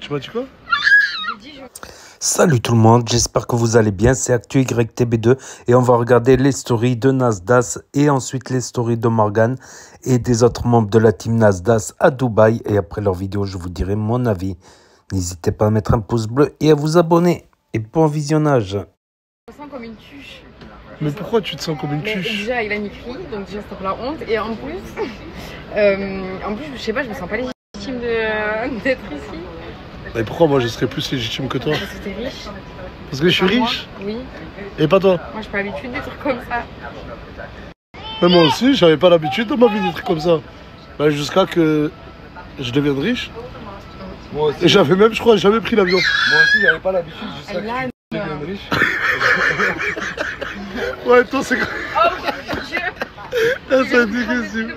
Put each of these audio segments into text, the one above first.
Tu m'as dit quoi? Salut tout le monde, j'espère que vous allez bien, c'est ActuYTB2 et on va regarder les stories de Nasdas et ensuite les stories de Morgan et des autres membres de la team Nasdas à Dubaï et après leur vidéo je vous dirai mon avis. N'hésitez pas à mettre un pouce bleu et à vous abonner et bon visionnage. Je me sens comme une tuche. Mais pourquoi tu te sens comme une tuche? Déjà il a une crie, donc déjà c'est un peu la honte et en plus je sais pas, je me sens pas légitime d'être ici. Mais pourquoi moi je serais plus légitime que toi? Parce que t'es riche. Parce que je suis riche? Oui. Et pas toi? Moi j'ai pas l'habitude des trucs comme ça. Mais moi aussi, j'avais pas l'habitude dans ma vie des trucs comme ça. Bah, jusqu'à que je devienne riche. Moi aussi. Et j'avais même, je crois, jamais pris l'avion. Moi aussi, j'avais pas l'habitude jusqu'à Là, que je devienne riche. Ouais, toi c'est quoi? oh mon dieu. Ah, c'est difficile.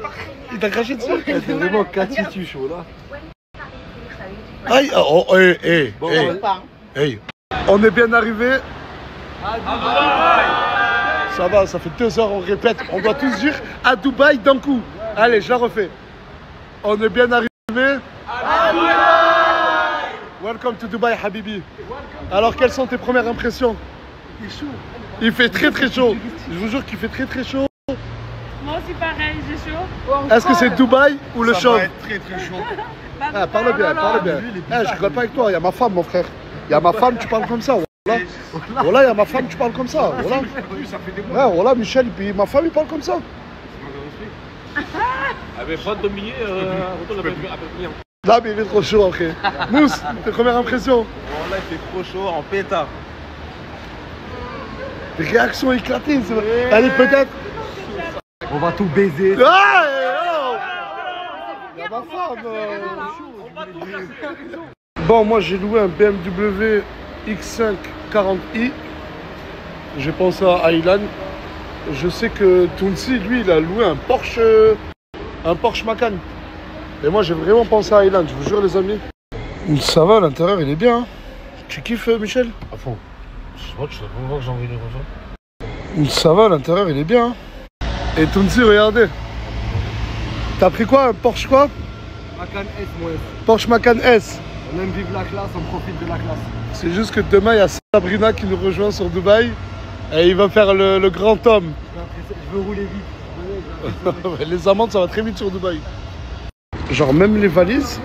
Il t'a craché dessus? C'est vraiment Cathy Tuchot là. Aïe, oh, hey, hey, Bon, hey, Pas. hey. On est bien arrivé. Ça va, ça fait 2 heures, on répète. On doit tous dire à Dubaï d'un coup. Allez, je la refais. On est bien arrivé. À Dubaï. Welcome to Dubai, Habibi. Alors, quelles sont tes premières impressions? Il est chaud. Il fait très très chaud. Je vous jure qu'il fait très très chaud. Moi aussi pareil, j'ai chaud. Est-ce que c'est Dubaï ou le Ça chaud? va être très très chaud. Ah, parle bien, parle bien. Eh, je rigole pas avec toi, il y a ma femme, mon frère. Il y a ma femme, tu parles comme ça. Voilà, voilà, il y a ma femme, tu parles comme ça. Voilà, ouais, voilà, Michel, puis ma femme, il parle comme ça. Là, mais il est trop chaud après. Mousse, tes premières impressions? Là, il fait trop chaud en pétard. Des réactions éclatées, c'est vrai. Allez, peut-être. On va tout baiser. Ah, oh, il y a ma femme. Bon, moi j'ai loué un BMW X5 40i. J'ai pensé à Aylan. Je sais que Tounsi, lui, il a loué un Porsche Macan. Et moi j'ai vraiment pensé à Aylan, je vous jure les amis. Ça va, l'intérieur il est bien. Hein. Tu kiffes Michel? À fond. Je crois que j'ai envie de rejoindre. Ça va, l'intérieur il est bien. Hein. Et Tounsi, regardez. T'as pris quoi? Un Porsche quoi? Macan S, moi. Porsche Macan S. On aime vivre la classe, on profite de la classe. C'est juste que demain il y a Sabrina qui nous rejoint sur Dubaï. Et il va faire le grand homme. Je veux rouler vite. Les amendes ça va très vite sur Dubaï. Genre même les valises,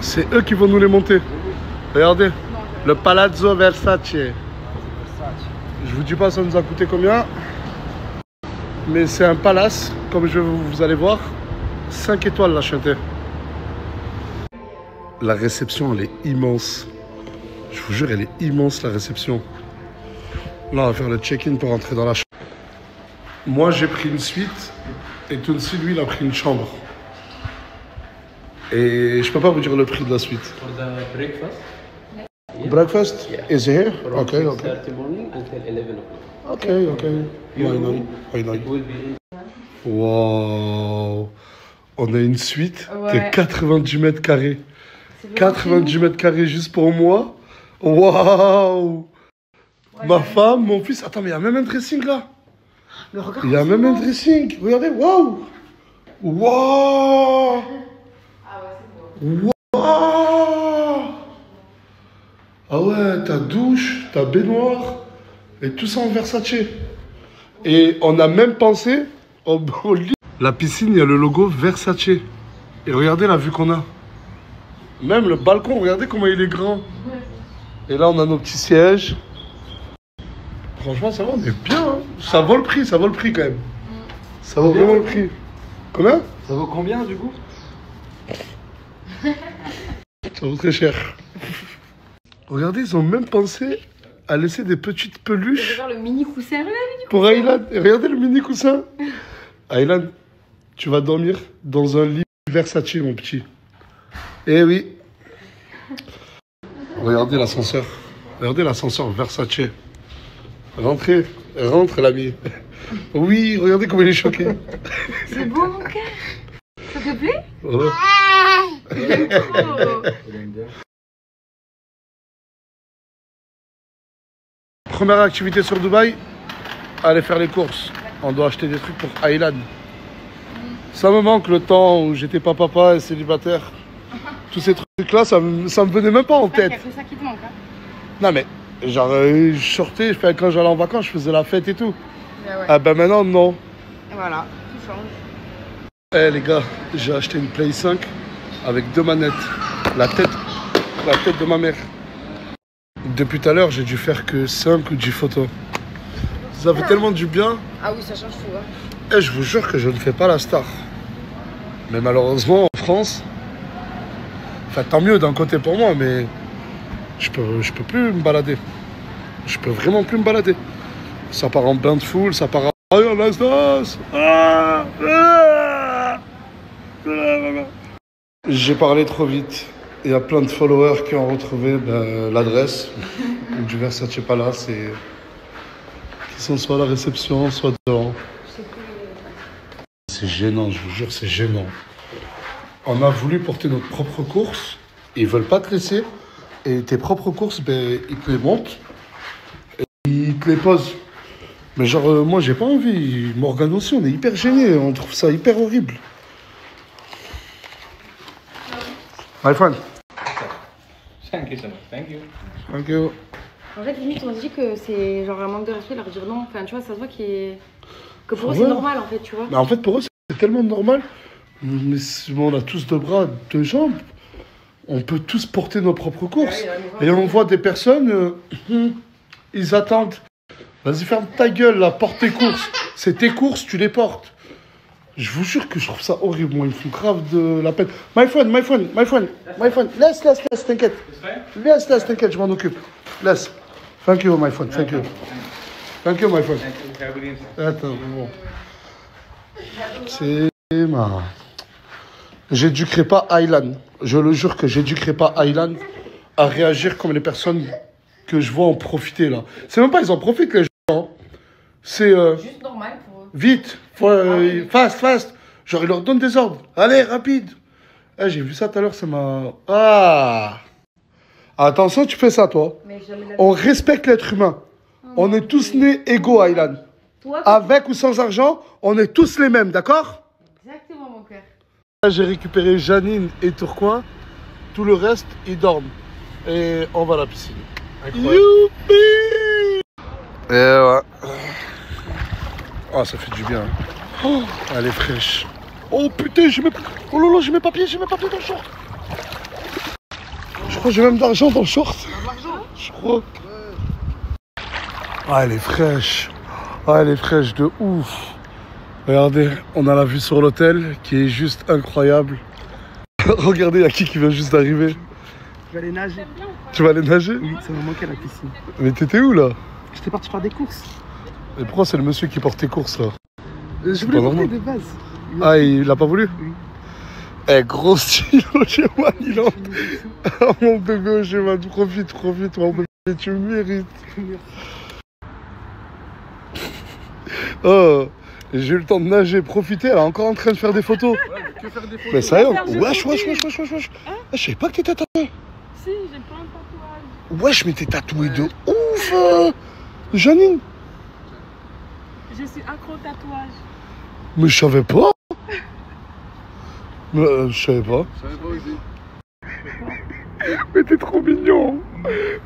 c'est eux qui vont nous les monter. Regardez, le Palazzo Versace. Je vous dis pas ça nous a coûté combien. Mais c'est un palace, comme vous allez voir. 5 étoiles la chanté. La réception elle est immense. Je vous jure elle est immense la réception. Là on va faire le check-in pour rentrer dans la chambre. Moi j'ai pris une suite et Tounsi lui il a pris une chambre. Et je peux pas vous dire le prix de la suite. For the breakfast? Breakfast is here? From Okay, 6:30 okay. morning until 11 o'clock. Okay, okay. Why not? Why not? It will be Wow. On a une suite Ouais. de 90 mètres carrés. 90 mètres carrés juste pour moi. Waouh. Ma femme, mon fils. Attends, mais il y a même un dressing là. Il y a même un dressing. Regardez, waouh. Waouh. Waouh. Ah ouais, ta douche, ta baignoire. Et tout ça en Versace. Et on a même pensé au lit. La piscine, il y a le logo Versace. Et regardez la vue qu'on a. Même le balcon, regardez comment il est grand. Et là, on a nos petits sièges. Franchement, ça va, on est bien. Hein. Ça vaut le prix quand même. Ça vaut vraiment le prix. Combien? Ça vaut combien du coup? Ça vaut très cher. Regardez, ils ont même pensé à laisser des petites Je vais peluches faire le mini coussin là. pour Aylan. Et regardez le mini coussin. Aylan, tu vas dormir dans un lit Versace, mon petit. Eh oui. Regardez l'ascenseur. Regardez l'ascenseur Versace. Rentrez, rentre l'ami. Oui, regardez comment il est choqué. C'est beau mon cœur. Ça te plaît? Ouais. J'aime trop. Première activité sur Dubaï, aller faire les courses. On doit acheter des trucs pour Aylan. Ça me manque le temps où j'étais pas papa et célibataire. Tous ces trucs Là, ça me venait même pas en Il y a tête. que ça qui te manque. Hein. Non, mais genre, je sortais, enfin, quand j'allais en vacances, je faisais la fête et tout. Ah ouais. Ah ben maintenant, non. Et voilà, tout change. Eh les gars, j'ai acheté une Play 5 avec 2 manettes. La tête de ma mère. Depuis tout à l'heure, j'ai dû faire que 5 ou 10 photos. Ça fait tellement du bien. Ah oui, ça change tout. Hein. Et je vous jure que je ne fais pas la star. Mais malheureusement, en France, enfin tant mieux d'un côté pour moi, mais je peux plus me balader. Je peux vraiment plus me balader. Ça part en bain de foule, ça part en... Oh, Nasdas. J'ai parlé trop vite. Il y a plein de followers qui ont retrouvé l'adresse du Versace Palace et qui sont soit à la réception, soit dehors. C'est gênant, je vous jure, c'est gênant. On a voulu porter notre propre course, ils veulent pas te laisser, et tes propres courses, ils te les montent, et ils te les posent. Mais genre, moi j'ai pas envie, Morgane aussi, on est hyper gênés, on trouve ça hyper horrible. My friend. Thank you so much. Thank you. Thank you. En fait, limite, on se dit que c'est genre un manque de respect leur dire non. Enfin, tu vois, ça se voit que pour eux, Ouais. c'est normal en fait, tu vois. Mais en fait, pour eux, c'est tellement normal. Mais on a tous 2 bras, 2 jambes. On peut tous porter nos propres courses. Et on voit des personnes, ils attendent. Vas-y, ferme ta gueule, là, porte tes courses. C'est tes courses, tu les portes. Je vous jure que je trouve ça horrible. Moi, ils me font grave de la peine. My friend. Laisse, t'inquiète. Laisse, t'inquiète, je m'en occupe. Laisse. Thank you, my friend. Thank you, my friend. Attends, bon. C'est marrant. J'éduquerai pas Aylan. Je le jure que j'éduquerai pas Aylan à réagir comme les personnes que je vois en profiter là. C'est même pas ils en profitent les gens. C'est Juste normal pour eux. vite, fast. Genre ils leur donnent des ordres. Allez, rapide. Eh, j'ai vu ça tout à l'heure, ça m'a... Ah. Attention, tu fais ça toi. Mais jamais la- On respecte l'être humain. On est tous nés égaux, Aylan. Toi, Avec ou sans argent, on est tous les mêmes, d'accord? exactement, mon cœur. J'ai récupéré Janine et Tourcoing. Tout le reste, ils dorment. Et on va à la piscine. Youpi! Et ouais. Oh, ça fait du bien. Oh, elle est fraîche. Oh putain, j'ai mes... Oh là là, j'ai mes papiers dans le short. Je crois que j'ai même de l'argent dans le short. Je crois. Ah, elle est fraîche. Ah, elle est fraîche de ouf. Regardez, on a la vue sur l'hôtel qui est juste incroyable. Regardez, il y a qui vient juste d'arriver. Je vais aller nager. Tu vas aller nager? Oui, ça m'a manqué la piscine. Mais t'étais où là? J'étais parti faire des courses. Et pourquoi c'est le monsieur qui porte tes courses là? Je voulais pas porter normal. des bases. Ah, il a pas voulu? Oui. Eh, gros stylo, Ojeman, il entre. Oh mon bébé Ojeman, profite, mon bébé, tu me mérites. Oh, j'ai eu le temps de nager, profiter, elle est encore en train de faire des photos. Mais sérieux, wesh. Ah, je savais pas que t'étais tatoué. Si, j'ai plein de tatouages. Wesh, mais t'es tatoué de ouf, Janine. Je suis accro au tatouage. Mais je savais pas. Mais je savais pas. Mais t'es trop mignon.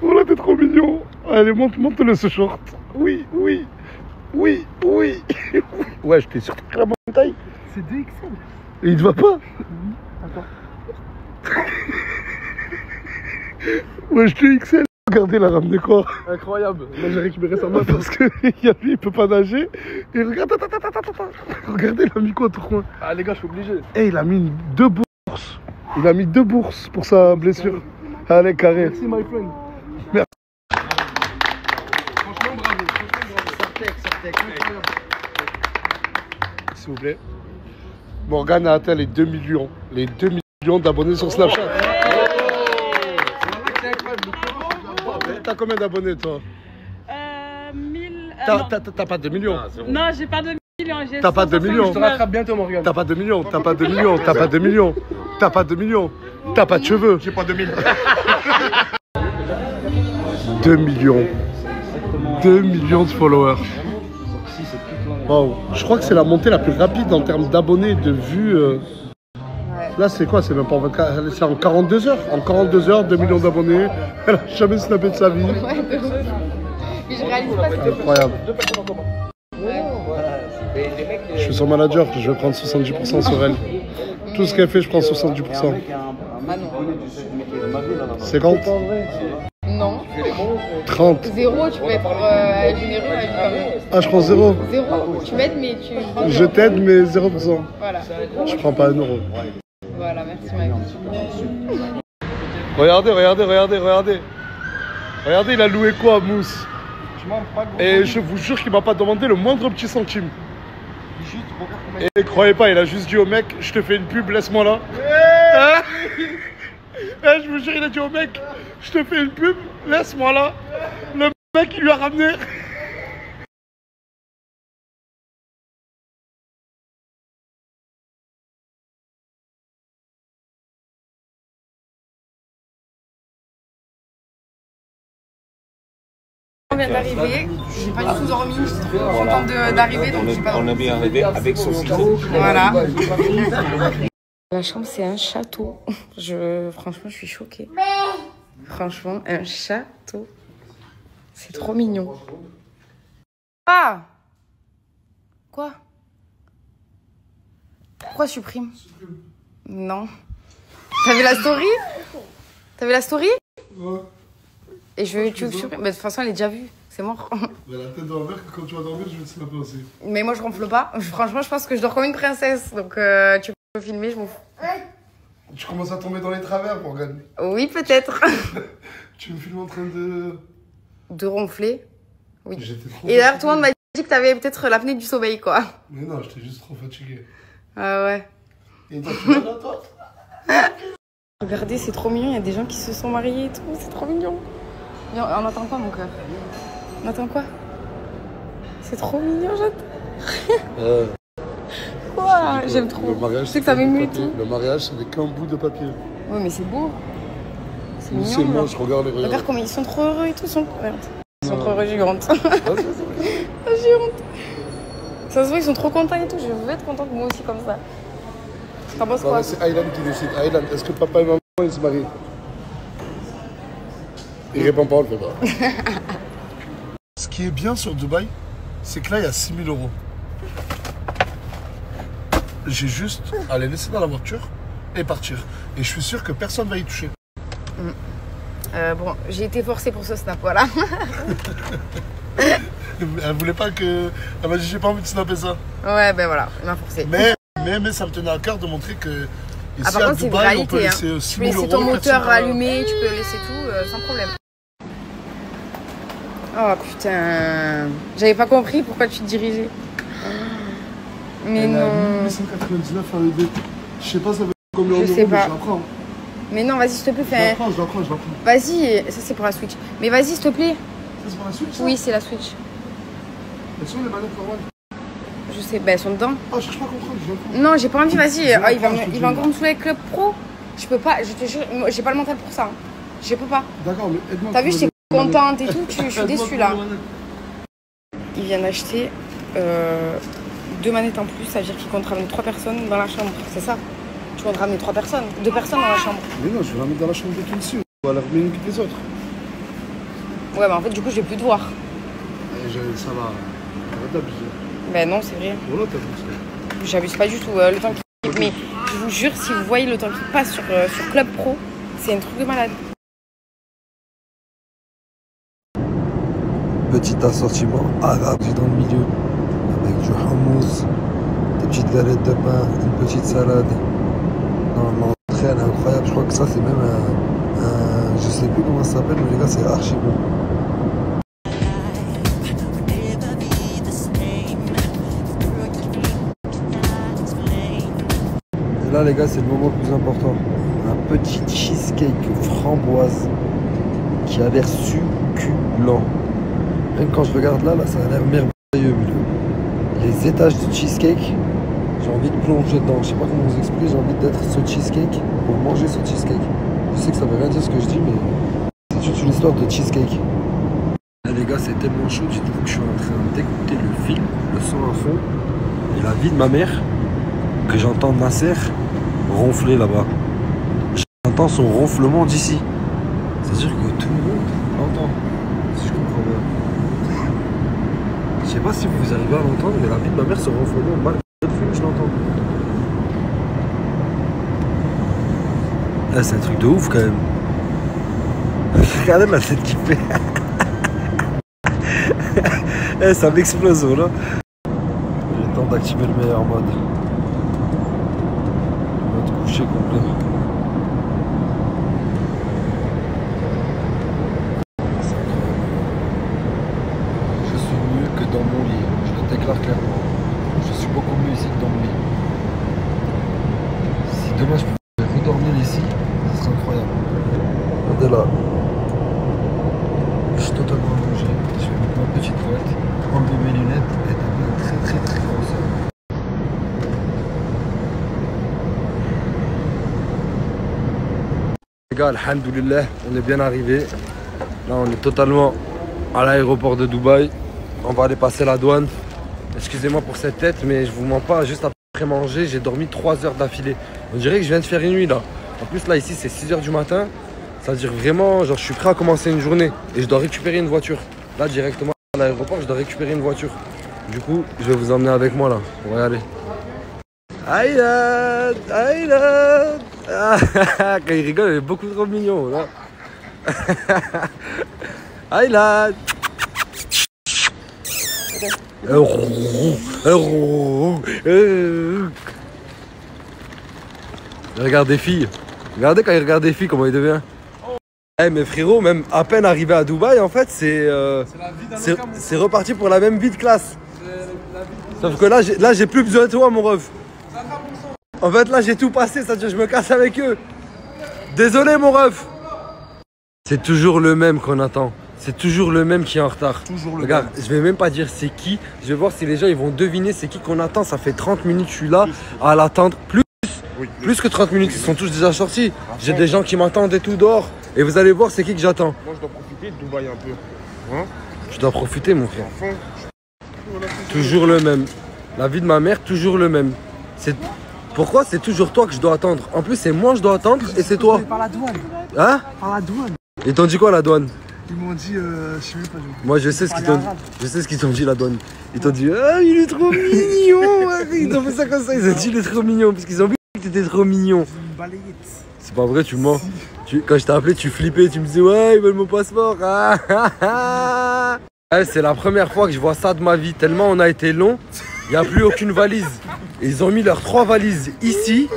Voilà, t'es trop mignon. Allez, monte-le ce short. Oui. Ouais, je t'ai surtout pris la bonne taille. C'est 2XL. Et il te va pas? Attends. Ouais, je t'ai XL. Regardez, il a ramené quoi? Incroyable. Moi j'ai récupéré sa main. Parce que lui, il peut pas nager. Et regarde, attends. Regardez, il a mis quoi, Tourcoing? Ah les gars, je suis obligé. Eh, il a mis 2 bourses. Il a mis 2 bourses pour sa blessure. Allez, carré. Merci my friend. Merci. Franchement bravo. Sartec. Incroyable. S'il vous plaît. Morgane a atteint les 2 millions. Les 2 millions d'abonnés sur Snapchat. T'as combien d'abonnés, toi? 1000. T'as pas 2 millions. Non, j'ai pas de millions. T'as pas 2 millions. Je te rattrape bientôt Morgane. T'as pas 2 millions. T'as pas de cheveux. J'ai pas 2000. 2 millions. 2 millions de followers. Wow. Je crois que c'est la montée la plus rapide en termes d'abonnés et de vues. Là, c'est quoi? C'est même pas en 24, c'est en 42 heures. En 42 heures, 2 millions d'abonnés. Elle a jamais snappé de sa vie. Ouais, de ouf. Mais je réalise pas ce que Incroyable. Je suis son manager, je vais prendre 70% sur elle. Tout ce qu'elle fait, je prends 70%. Ah non. 50? Non. 30. Zéro, tu peux être généreux avec toi-même. Ah, je prends 0. Zéro. Tu m'aides, mais tu prends. Je t'aide, mais 0%. Voilà. Je prends pas 1 euro. Voilà, merci ma vie. Regardez, regardez, regardez, regardez. Regardez, il a loué quoi, Mousse? Et je vous jure qu'il m'a pas demandé le moindre petit centime. Et croyez pas, il a juste dit au mec, je te fais une pub, laisse-moi là. Hein? Je vous jure, il a dit au mec, je te fais une pub, laisse-moi là. Le mec, il lui a ramené. On vient d'arriver, j'ai pas du tout dormi, j'étais trop contente d'arriver donc j'ai pas dormi. On est bien arrivé avec Sophie. Voilà. La chambre c'est un château. Franchement je suis choquée. Franchement un château. C'est trop mignon. Ah! Quoi? Pourquoi supprime? Non. T'as vu la story? T'as vu la story? Ouais. Et tu veux que je supprime? Mais de toute façon elle est déjà vue. C'est mort. Mais la tête d'envers que quand tu vas dormir, je vais te snapper aussi. Mais moi je ronfle pas. Franchement je pense que je dors comme une princesse. Donc tu peux filmer, je m'en fous. Tu commences à tomber dans les travers, Morgane. Oui peut-être. Tu me filmes en train de... De ronfler. Oui. J'étais trop Et d'ailleurs fatigué. tout le monde m'a dit que t'avais peut-être l'apnée du sommeil quoi. Mais non, j'étais juste trop fatigué. Ah ouais. Et toi, tu vas là, toi? Regardez, c'est trop mignon, il y a des gens qui se sont mariés et tout, c'est trop mignon. On attend quoi mon cœur? On attend quoi? C'est trop mignon, j'attends. Quoi? J'aime trop. Le mariage, Tu sais que ça m'émeut et tout. Le mariage, ce n'est qu'un bout de papier. Ouais, mais c'est beau. C'est Nous, c'est mignon. moi, Là. je regarde les regards. Regarde comment ils sont trop heureux et tout. Regarde. Ils sont trop heureux, j'ai eu honte. Ouais, c'est J'ai eu honte. Ça se voit, ils sont trop contents et tout. Je veux être contente moi aussi comme ça. T'en penses quoi? C'est Aylan qui décide. Aylan, est-ce que papa et maman ils se marient? Il répond pas, on le fait pas. Ce qui est bien sur Dubaï, c'est que là, il y a 6 000 euros. J'ai juste à les laisser dans la voiture et partir. Et je suis sûr que personne va y toucher. Bon, j'ai été forcée pour ce snap, voilà. Elle voulait pas que... Elle m'a dit, j'ai pas envie de snapper ça. Ouais, ben voilà, il m'a forcé. Mais ça me tenait à cœur de montrer que ici Ah, par à contre, c'est une Dubaï, on peut réalité. laisser Hein. 6 Tu peux 000 laisser euros. ton moteur personne va- allumé, tu peux laisser tout sans problème. Oh putain, j'avais pas compris pourquoi tu te dirigeais. Mais Elle a non. 1899 à ED. Je sais pas ça veut dire combien en Je euros, sais mais pas. je la prends. Mais non, vas-y, s'il te plaît, Je la fais. prends, je la prends, je la prends. Vas-y, ça c'est pour la Switch. Mais vas-y, s'il te plaît. Ça, c'est pour la Switch, ça? Oui, c'est la Switch. Elles sont les manettes normales. Je sais, bah elles sont dedans. Ah, je cherche pas à comprendre, je la prends. Non, j'ai pas envie, vas-y. Je Ah, il va comprends, je te dis. encore me saouler avec Club Pro. Je peux pas, je te jure, moi, j'ai pas le mental pour ça. Hein. Je peux pas. D'accord, mais aide-moi. T'as vu, pour j'étais les manettes. contente et tout, je suis Aide-moi déçue pour là. les manettes. Il vient d'acheter 2 manettes en plus, ça veut dire qu'il compte ramener 3 personnes dans la chambre, c'est ça? Tu comptes ramener 3 personnes, 2 personnes dans la chambre. Mais non, je vais la mettre dans la chambre de tout dessus. On va la remettre une que les autres. Ouais, bah en fait, du coup, je vais plus te voir. Ça va. Arrête d'abuser. Ben non, c'est vrai. Voilà, t'as vu ça. J'abuse pas du tout. Le temps qui... Mais je vous jure, si vous voyez le temps qui passe sur Club Pro, c'est un truc de malade. Petit assortiment arabe dans le milieu, avec du hummus, des petites galettes de pain, une petite salade. Non, l'entrée elle est incroyable, je crois que ça c'est même un je sais plus comment ça s'appelle, mais les gars c'est archi bon. Et là les gars c'est le moment le plus important, un petit cheesecake framboise qui a l'air succulent. Même quand je regarde là, ça a l'air merveilleux. Les étages de cheesecake, j'ai envie de plonger dedans. Je sais pas comment vous expliquer, j'ai envie d'être ce cheesecake pour manger ce cheesecake. Je sais que ça veut rien dire ce que je dis, mais c'est juste une histoire de cheesecake. Là, les gars, c'est tellement chaud, dites-vous que je suis en train d'écouter le film, le son à fond, et la vie de ma mère, que j'entends Nasser, ronfler là-bas. J'entends son ronflement d'ici. C'est-à-dire que tout le monde l'entend, si je comprends bien. Je sais pas si vous arrivez à l'entendre, mais la vie de ma mère, ce ronflement, malgré le film, je l'entends. Ah, c'est un truc de ouf quand même. Regardez la tête qu'il fait. Eh, ça m'explose là. J'ai le temps d'activer le meilleur mode. Le mode coucher complet. Je suis mieux que dans mon lit. Je le déclare clairement. Je suis beaucoup mieux ici que dans mon lit. Si demain je pouvais redormir ici, ce serait incroyable. Regardez là. Je suis totalement allongé. Je vais mettre ma petite couette, enlever mes lunettes et taper un très gros sol. Les gars, alhamdoulilah, on est bien arrivé. Là, on est totalement à l'aéroport de Dubaï. On va aller passer la douane. Excusez-moi pour cette tête, mais je vous mens pas. Juste après manger, j'ai dormi 3 heures d'affilée. On dirait que je viens de faire une nuit là. En plus, là, ici, c'est 6 heures du matin. Ça veut dire vraiment, genre, je suis prêt à commencer une journée et je dois récupérer une voiture. Là, directement à l'aéroport, je dois récupérer une voiture. Du coup, je vais vous emmener avec moi là. On va y aller. Aïda, Aïda. Ah, quand il rigole, il est beaucoup trop mignon là. Aïda. Regarde des filles. Regardez quand il regarde des filles, comment il devient. Eh mais frérot, même à peine arrivé à Dubaï, en fait, c'est reparti pour la même vie de classe. Sauf que là, j'ai plus besoin de toi, mon ref. En fait, là, j'ai tout passé, c'est-à-dire je me casse avec eux. Désolé, mon ref. C'est toujours le même qu'on attend. C'est toujours le même qui est en retard. Regarde, je vais même pas dire c'est qui. Je vais voir si les gens ils vont deviner c'est qui qu'on attend. Ça fait 30 minutes, je suis là à l'attendre. Plus que 30 minutes, ils sont tous déjà sortis. J'ai des gens qui m'attendent et tout dehors. Et vous allez voir c'est qui que j'attends. Moi, je dois profiter de Dubaï un peu. Hein? Je dois profiter, mon frère. Toujours le même. La vie de ma mère, toujours le même. Pourquoi c'est toujours toi que je dois attendre? En plus, c'est moi que je dois attendre et c'est toi. Par la douane. Hein? Par la douane. Ils t'ont dit quoi, la douane? Ils m'ont dit, je sais même pas. Moi, je sais ce qu'ils t'ont dit. Je sais ce qu'ils t'ont dit, la douane. Ils t'ont dit, ah, il est trop mignon. Ils t'ont fait ça comme ça. Ils ont dit, il est trop mignon. Parce qu'ils ont vu que t'étais trop mignon. Une balayette. C'est pas vrai, tu mens. Quand je t'ai appelé, tu flippais. Tu me disais, ouais, ils veulent mon passeport. C'est la première fois que je vois ça de ma vie. Tellement on a été long, il n'y a plus aucune valise. Et ils ont mis leurs 3 valises ici.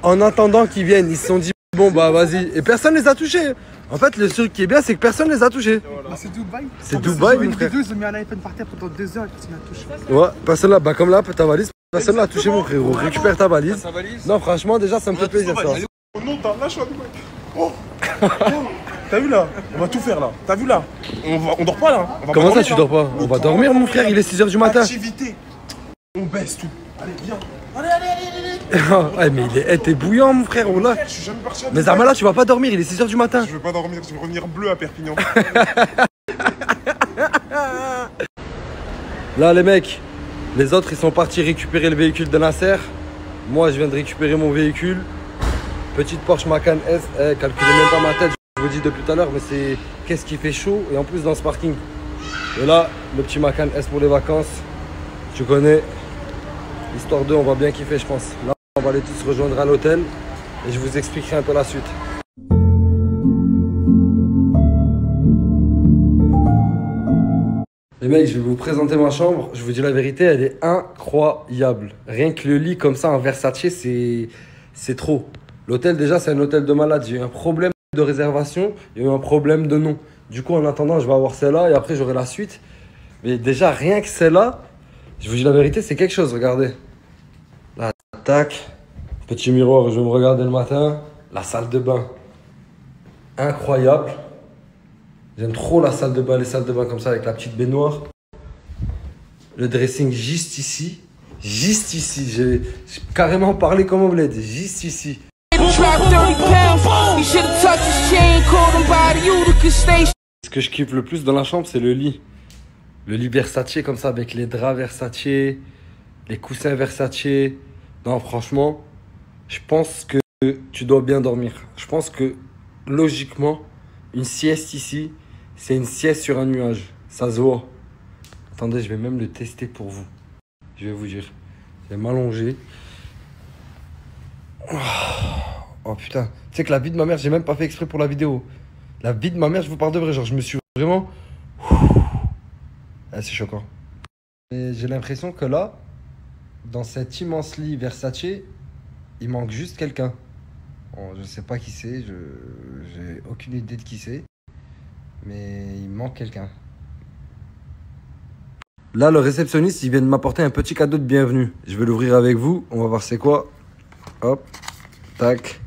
En attendant qu'ils viennent, ils se sont dit, bon, bah vas-y. Et personne les a touchés. En fait, le truc qui est bien, c'est que personne les a touchés. Bah, c'est Dubaï. C'est Dubaï, mon frère. Ils ont mis un iPhone par terre pendant 2 heures et personne n'a touché. Ouais, personne là, bah comme là, ta valise, personne l'a touché, mon frérot. Récupère ta valise. Non, franchement, déjà, ça me fait plaisir, ça. Non, là, je suis à Dubaï. Oh. T'as vu là? On va tout faire là. T'as vu là? On dort pas là. Comment ça, tu dors pas? On va dormir, mon frère, il est 6 h du matin. Activité. On baisse tout. Allez, viens. Ouais, mais t'es bouillant, mon frère, oh là. Je suis jamais parti à Mais Zarmala, tu vas pas dormir, il est 6 h du matin. Je veux pas dormir, je veux revenir bleu à Perpignan. Là, les mecs, les autres, ils sont partis récupérer le véhicule de Nasser. Moi, je viens de récupérer mon véhicule. Petite Porsche Macan S. Calculez même pas ma tête, je vous dis depuis tout à l'heure, mais c'est qu'est-ce qui fait chaud et en plus dans ce parking. Et là, le petit Macan S pour les vacances. Tu connais. Histoire 2, on va bien kiffer, je pense. Là, on va aller tous se rejoindre à l'hôtel et je vous expliquerai un peu la suite. Les mecs, je vais vous présenter ma chambre. Je vous dis la vérité, elle est incroyable. Rien que le lit comme ça en Versace, c'est trop. L'hôtel, déjà, c'est un hôtel de malade. J'ai eu un problème de réservation, il y a eu un problème de nom. Du coup, en attendant, je vais avoir celle-là et après, j'aurai la suite. Mais déjà, rien que celle-là, je vous dis la vérité, c'est quelque chose, regardez. Là, tac. Petit miroir, je vais me regarder le matin. La salle de bain. Incroyable. J'aime trop la salle de bain, les salles de bain comme ça avec la petite baignoire. Le dressing juste ici. Juste ici. J'ai carrément parlé comme on voulait. Juste ici. Ce que je kiffe le plus dans la chambre, c'est le lit. Le lit Versace comme ça avec les draps Versace, les coussins Versace. Non, franchement, Je pense que tu dois bien dormir. Je pense que, logiquement, une sieste ici, c'est une sieste sur un nuage. Ça se voit. Attendez, je vais même le tester pour vous. Je vais vous dire. Je vais m'allonger. Oh putain. Tu sais que la vie de ma mère, j'ai même pas fait exprès pour la vidéo. La vie de ma mère, je vous parle de vrai. Genre, je me suis vraiment... Ah, c'est choquant. Et j'ai l'impression que là, dans cet immense lit Versace, il manque juste quelqu'un. Bon, je sais pas qui c'est, j'ai aucune idée de qui c'est, mais il manque quelqu'un. Là, le réceptionniste, il vient de m'apporter un petit cadeau de bienvenue. Je vais l'ouvrir avec vous, on va voir c'est quoi. Hop, tac.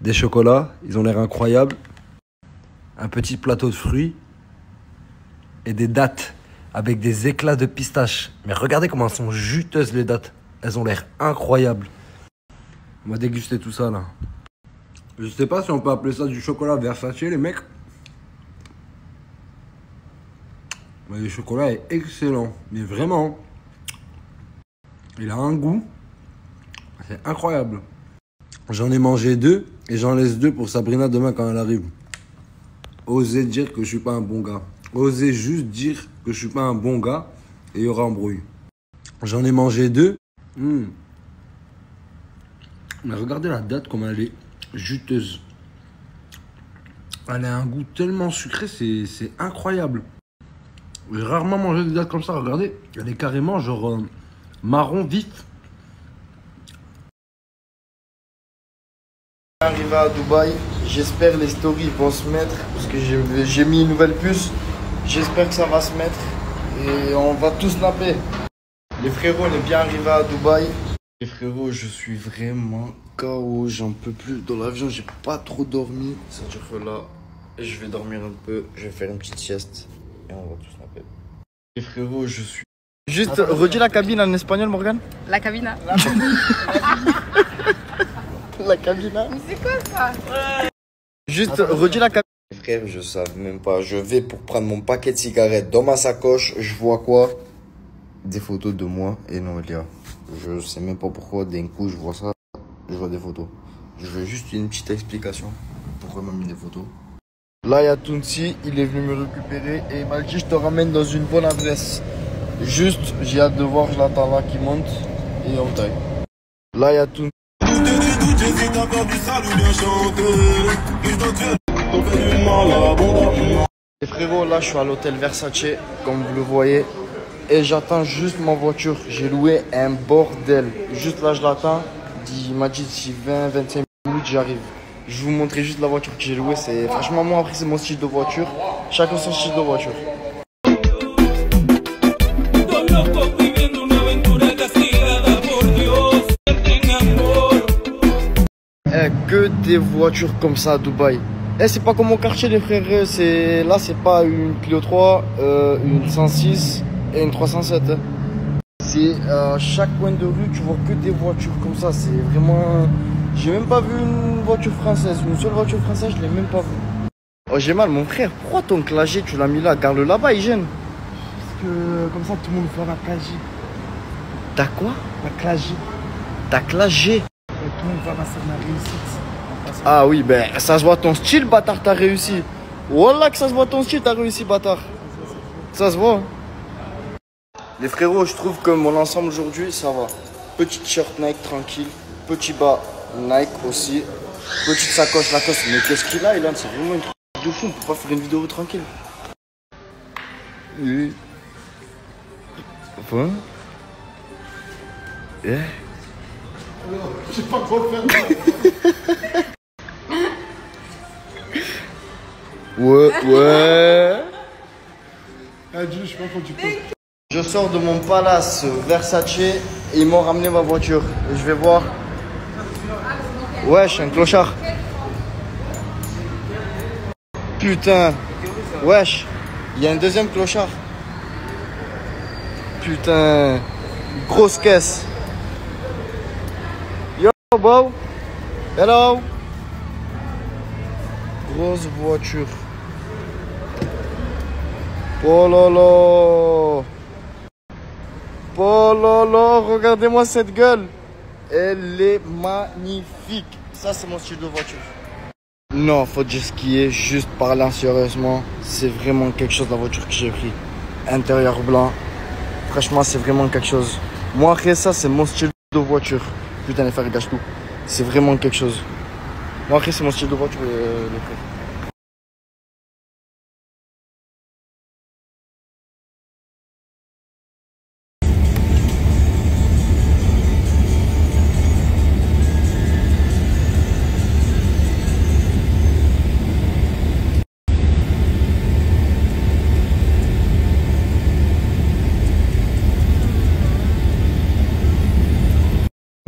Des chocolats, ils ont l'air incroyables. Un petit plateau de fruits. Et des dattes avec des éclats de pistache. Mais regardez comment elles sont juteuses les dattes. Elles ont l'air incroyables. On va déguster tout ça là. Je sais pas si on peut appeler ça du chocolat Versace les mecs. Mais le chocolat est excellent. Mais vraiment. Il a un goût. C'est incroyable. J'en ai mangé 2 et j'en laisse 2 pour Sabrina demain quand elle arrive. Osez dire que je suis pas un bon gars. Osez juste dire que je suis pas un bon gars et il y aura embrouille. J'en ai mangé 2. Mais regardez la date comme elle est juteuse. Elle a un goût tellement sucré, c'est incroyable. J'ai rarement mangé des dates comme ça. Regardez, elle est carrément genre marron vif. Arrivé à Dubaï, j'espère les stories vont se mettre parce que j'ai mis une nouvelle puce. J'espère que ça va se mettre et on va tous snapper. Les frérots, on est bien arrivé à Dubaï. Les frérots, je suis vraiment KO, j'en peux plus. Dans l'avion, j'ai pas trop dormi. Ça veut dire que là, je vais dormir un peu, je vais faire une petite sieste et on va tous snapper. Les frérots, je suis... Juste, redis la cabine en espagnol, Morgane. La cabina. La cabina. Mais c'est quoi ça? Juste, redis la cabine. Frère, je savais même pas. Je vais pour prendre mon paquet de cigarettes dans ma sacoche. Je vois quoi? Des photos de moi et Noelia. Je sais même pas pourquoi. D'un coup, je vois ça. Je vois des photos. Je veux juste une petite explication. Pourquoi il m'a mis des photos? Là, il y a Tounsi. Il est venu me récupérer et il m'a dit je te ramène dans une bonne adresse. Juste, j'ai hâte de voir. Je l'attends là qui monte et on taille. Là, il y a Tounsi. Et frérot, là je suis à l'hôtel Versace, comme vous le voyez, et j'attends juste ma voiture. J'ai loué un bordel. Juste là je l'attends. Il m'a dit d'ici 20-25 minutes j'arrive. Je vais vous montrer juste la voiture que j'ai louée. C'est franchement moi après c'est mon style de voiture. Chacun son style de voiture. Que des voitures comme ça à Dubaï. C'est pas comme mon quartier les frères. Là c'est pas une Clio 3, une 106 et une 307. C'est à chaque coin de rue tu vois que des voitures comme ça. C'est vraiment... J'ai même pas vu une voiture française. Une seule voiture française je l'ai même pas vue. Oh j'ai mal mon frère. Pourquoi ton clagé tu l'as mis là? Garde-le là-bas, il gêne. Parce que comme ça tout le monde voit la clagée. T'as quoi? La clagée. T'as clagé. Tout le monde voit ma réussite. Ah oui, ben ça se voit ton style, bâtard, t'as réussi. Wallah que ça se voit ton style, t'as réussi, bâtard. Ça se voit. Les frérots, je trouve que mon ensemble aujourd'hui, ça va. Petit t-shirt Nike tranquille, petit bas Nike aussi, petite sacoche Lacoste. Mais qu'est-ce qu'il a, Ilan? C'est vraiment une truc de fou, on peut pas faire une vidéo tranquille. Oui. Enfin. Yeah. Je sais pas quoi faire. Ouais. Adieu, je sais pas quand tu peux. Je sors de mon palace Versace et ils m'ont ramené ma voiture. Et je vais voir. Wesh, un clochard. Putain. Wesh, il y a un deuxième clochard. Putain. Grosse caisse. Yo, bro. Hello. Grosse voiture. Oh là là. Oh là là, regardez-moi cette gueule. Elle est magnifique. Ça, c'est mon style de voiture. Non, faut dire ce qui est, juste parlant sérieusement. C'est vraiment quelque chose la voiture que j'ai pris. Intérieur blanc. Franchement, c'est vraiment quelque chose. Moi, après ça, c'est mon style de voiture. Putain, les frères, ils gâchent tout. C'est vraiment quelque chose. Moi, après, c'est mon style de voiture, les frères.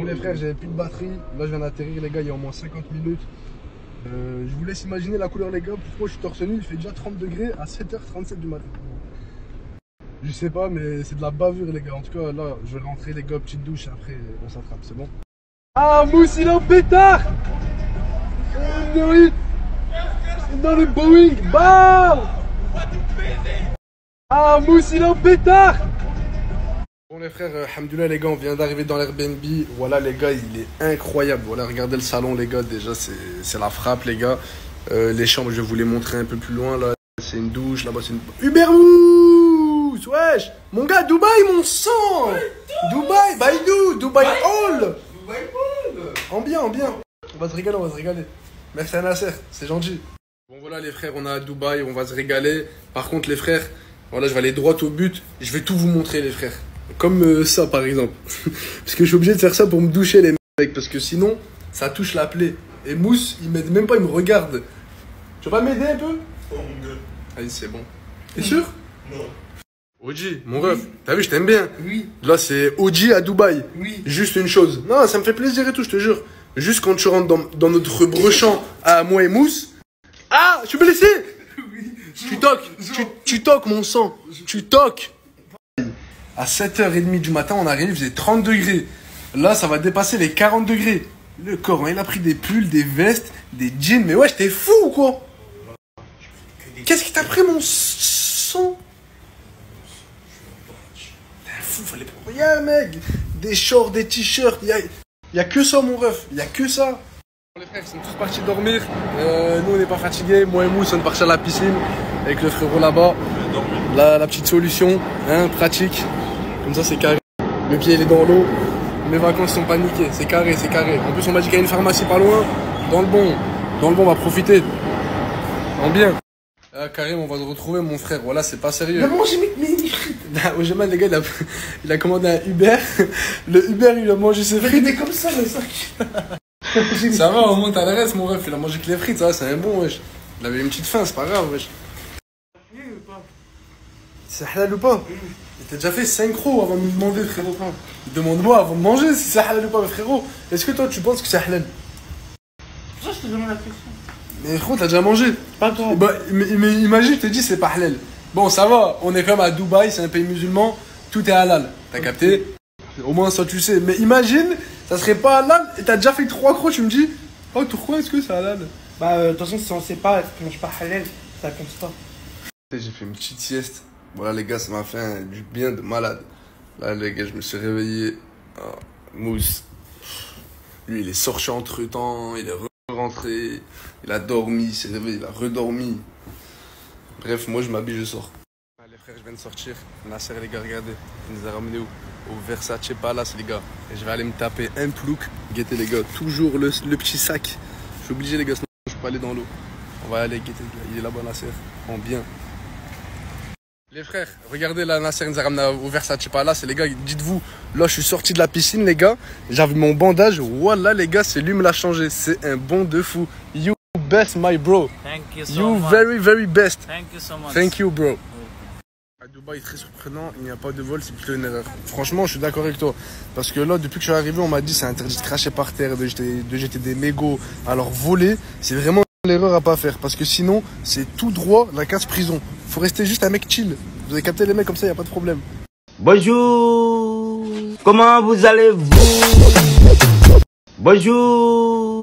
Les frères, j'avais plus de batterie. Là, je viens d'atterrir, les gars, il y a au moins 50 minutes. Je vous laisse imaginer la couleur, les gars. Pourquoi je suis torse nu? Il fait déjà 30 degrés à 7h37 du matin. Je sais pas, mais c'est de la bavure, les gars. En tout cas, là, je vais rentrer, les gars, petite douche. Après, on s'attrape, c'est bon? Ah, Mousse, il est en pétard! Dans le Boeing, bam! Ah, Mousse, il est en pétard! Bon les frères, alhamdoulilah les gars, on vient d'arriver dans l'Airbnb. Voilà les gars, il est incroyable. Voilà, regardez le salon les gars, déjà c'est la frappe les gars. Les chambres, je vais vous les montrer un peu plus loin là. C'est une douche, là-bas c'est une... Ubermous, wesh. Mon gars, Dubaï, mon sang. Dubaï, Baïdou, Dubaï Hall. Ambiant. On va se régaler. Merci à Nasser, c'est gentil. Bon voilà les frères, on est à Dubaï, on va se régaler. Par contre les frères, voilà, je vais aller droit au but. Je vais tout vous montrer les frères. Comme ça par exemple. Parce que je suis obligé de faire ça pour me doucher les mecs. Parce que sinon, ça touche la plaie. Et Mousse, il m'aide même pas, il me regarde. Tu vas pas m'aider un peu? Allez, c'est bon. T'es sûr? Non. OG, mon ref, t'as vu, je t'aime bien. Oui. Là, c'est OG à Dubaï. Oui. Juste une chose. Non, ça me fait plaisir et tout, je te jure. Juste quand tu rentres dans notre brechant à moi et Mousse. Ah, je suis blessé. Oui. Tu toques, mon sang. Tu toques. À 7h30 du matin, on arrive, il faisait 30 degrés. Là, ça va dépasser les 40 degrés. Le corps, il a pris des pulls, des vestes, des jeans. Mais wesh, t'es fou ou quoi? Qu'est-ce qui t'a pris mon sang? T'es fou, fallait pas... Y'a mec, des shorts, des t-shirts. Y a que ça, mon ref. Y a que ça. Les frères, ils sont tous partis dormir. Nous, on n'est pas fatigués. Moi et Mousse, on est partis à la piscine avec le frérot là-bas. La petite solution, hein, pratique. Comme ça, c'est carré. Le pied, il est dans l'eau. Mes vacances sont pas niquées. C'est carré. En plus, on m'a dit qu'il y a une pharmacie pas loin. Dans le bon, on va profiter. En bien. Karim, on va se retrouver, mon frère. Voilà, c'est pas sérieux. Mais manger mes frites. Au Géman, les gars, il a commandé un Uber. Le Uber, il a mangé ses frites. Il est comme ça, le sac. Ça va, au moins, t'as le reste, mon ref. Il a mangé que les frites, ça va, c'est un bon, wesh. Il avait une petite faim, c'est pas grave, wesh. C'est halal ou pas? T'as déjà fait 5 crocs avant de me demander, frérot. Demande-moi avant de manger si c'est halal ou pas, frérot. Est-ce que toi, tu penses que c'est halal? Pour ça, je te demande la question. Mais frérot, t'as déjà mangé? Pas toi. Bah, mais imagine, je te dis, c'est pas halal. Bon, ça va, on est quand même à Dubaï, c'est un pays musulman, tout est halal. T'as capté? Au moins, ça, tu sais. Mais imagine, ça serait pas halal et t'as déjà fait 3 crocs, tu me dis, oh, pourquoi est-ce que c'est halal? Bah, de toute façon, si on sait pas, si on mange pas halal, ça compte pas. J'ai fait une petite sieste. Voilà les gars, ça m'a fait du bien de malade. Là les gars, je me suis réveillé. Oh, Mousse. Lui, il est sorti entre temps, il est rentré, il a dormi, il s'est réveillé, il a redormi. Bref, moi je m'habille, je sors. Ah, les frères, je viens de sortir. Nasser, les gars, regardez. Il nous a ramené où? Au Versace Palace, les gars. Et je vais aller me taper un plouc. Guettez les gars, toujours le petit sac. Je suis obligé les gars, sinon je peux pas aller dans l'eau. On va aller guetter, il est là-bas Nasser, en bien. Les frères, regardez là, Nasser nous a ramené au Versace Palace. Et les gars, dites-vous, là je suis sorti de la piscine les gars. J'avais mon bandage, voilà les gars, c'est lui me l'a changé. C'est un bon de fou. You best my bro. Thank you so you much. very best. Thank you so much. Thank you bro. À Dubaï, très surprenant, il n'y a pas de vol, c'est plutôt une erreur. Franchement, je suis d'accord avec toi. Parce que là, depuis que je suis arrivé, on m'a dit c'est interdit de cracher par terre, de jeter des mégots. Alors voler, c'est vraiment l'erreur à pas faire. Parce que sinon, c'est tout droit la casse prison. Faut rester juste un mec chill. Vous avez capté les mecs comme ça, il n'y a pas de problème. Bonjour. Comment vous allez-vous? Bonjour.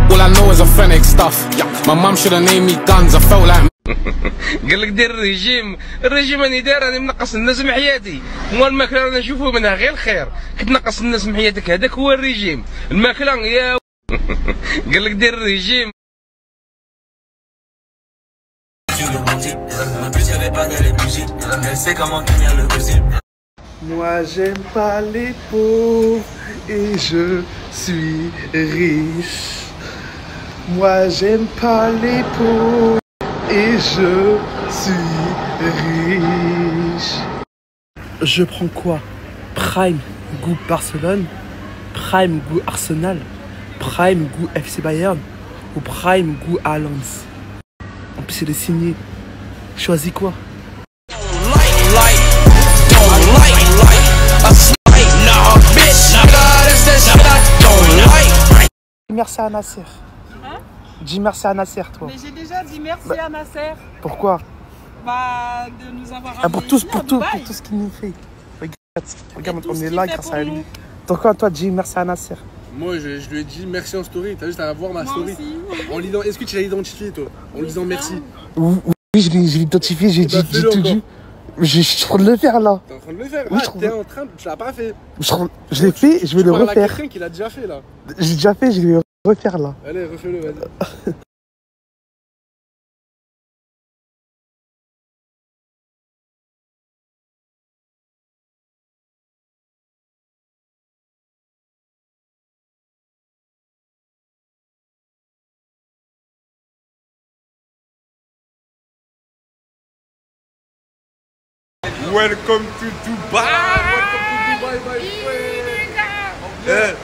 All I know is authentic stuff. My mum should have named me Guns. I felt like قال لك دير الرجيم راني داير راني منقص الناس من حياتي والماكله رانا نشوفوا منها غير الخير كتنقص الناس من حياتك هذاك هو الرجيم الماكله يا قال لك دير الرجيم Moi j'aime pas les pauvres et je suis riche. Moi j'aime pas les pauvres et je suis riche. Je prends quoi? Prime goût Barcelone, Prime goût Arsenal, Prime goût FC Bayern ou Prime goût Allianz. En plus il est signé. Choisis quoi? Dis merci à Nasser. Hein? Dis merci à Nasser, toi. Mais j'ai déjà dit merci à Nasser. Pourquoi? Bah, de nous avoir Pour tout ce qu'il nous fait. Regarde, on est là grâce à lui. Donc toi, dis merci à Nasser. Moi, je lui ai dit merci en story. T'as juste à voir ma story. Est-ce que tu l'as identifié, toi? En lui disant merci. Oui, je l'ai identifié, j'ai dit tout. Je suis en train de le faire là. T'es en train de le faire? Oui, t'es en train de... Tu l'as pas fait. Je l'ai fait, je vais le refaire. Quelqu'un qui l'a déjà fait là. J'ai déjà fait, je vais le refaire là. Allez, refais-le, vas-y. Welcome to Dubai! Welcome to Dubai, my friend!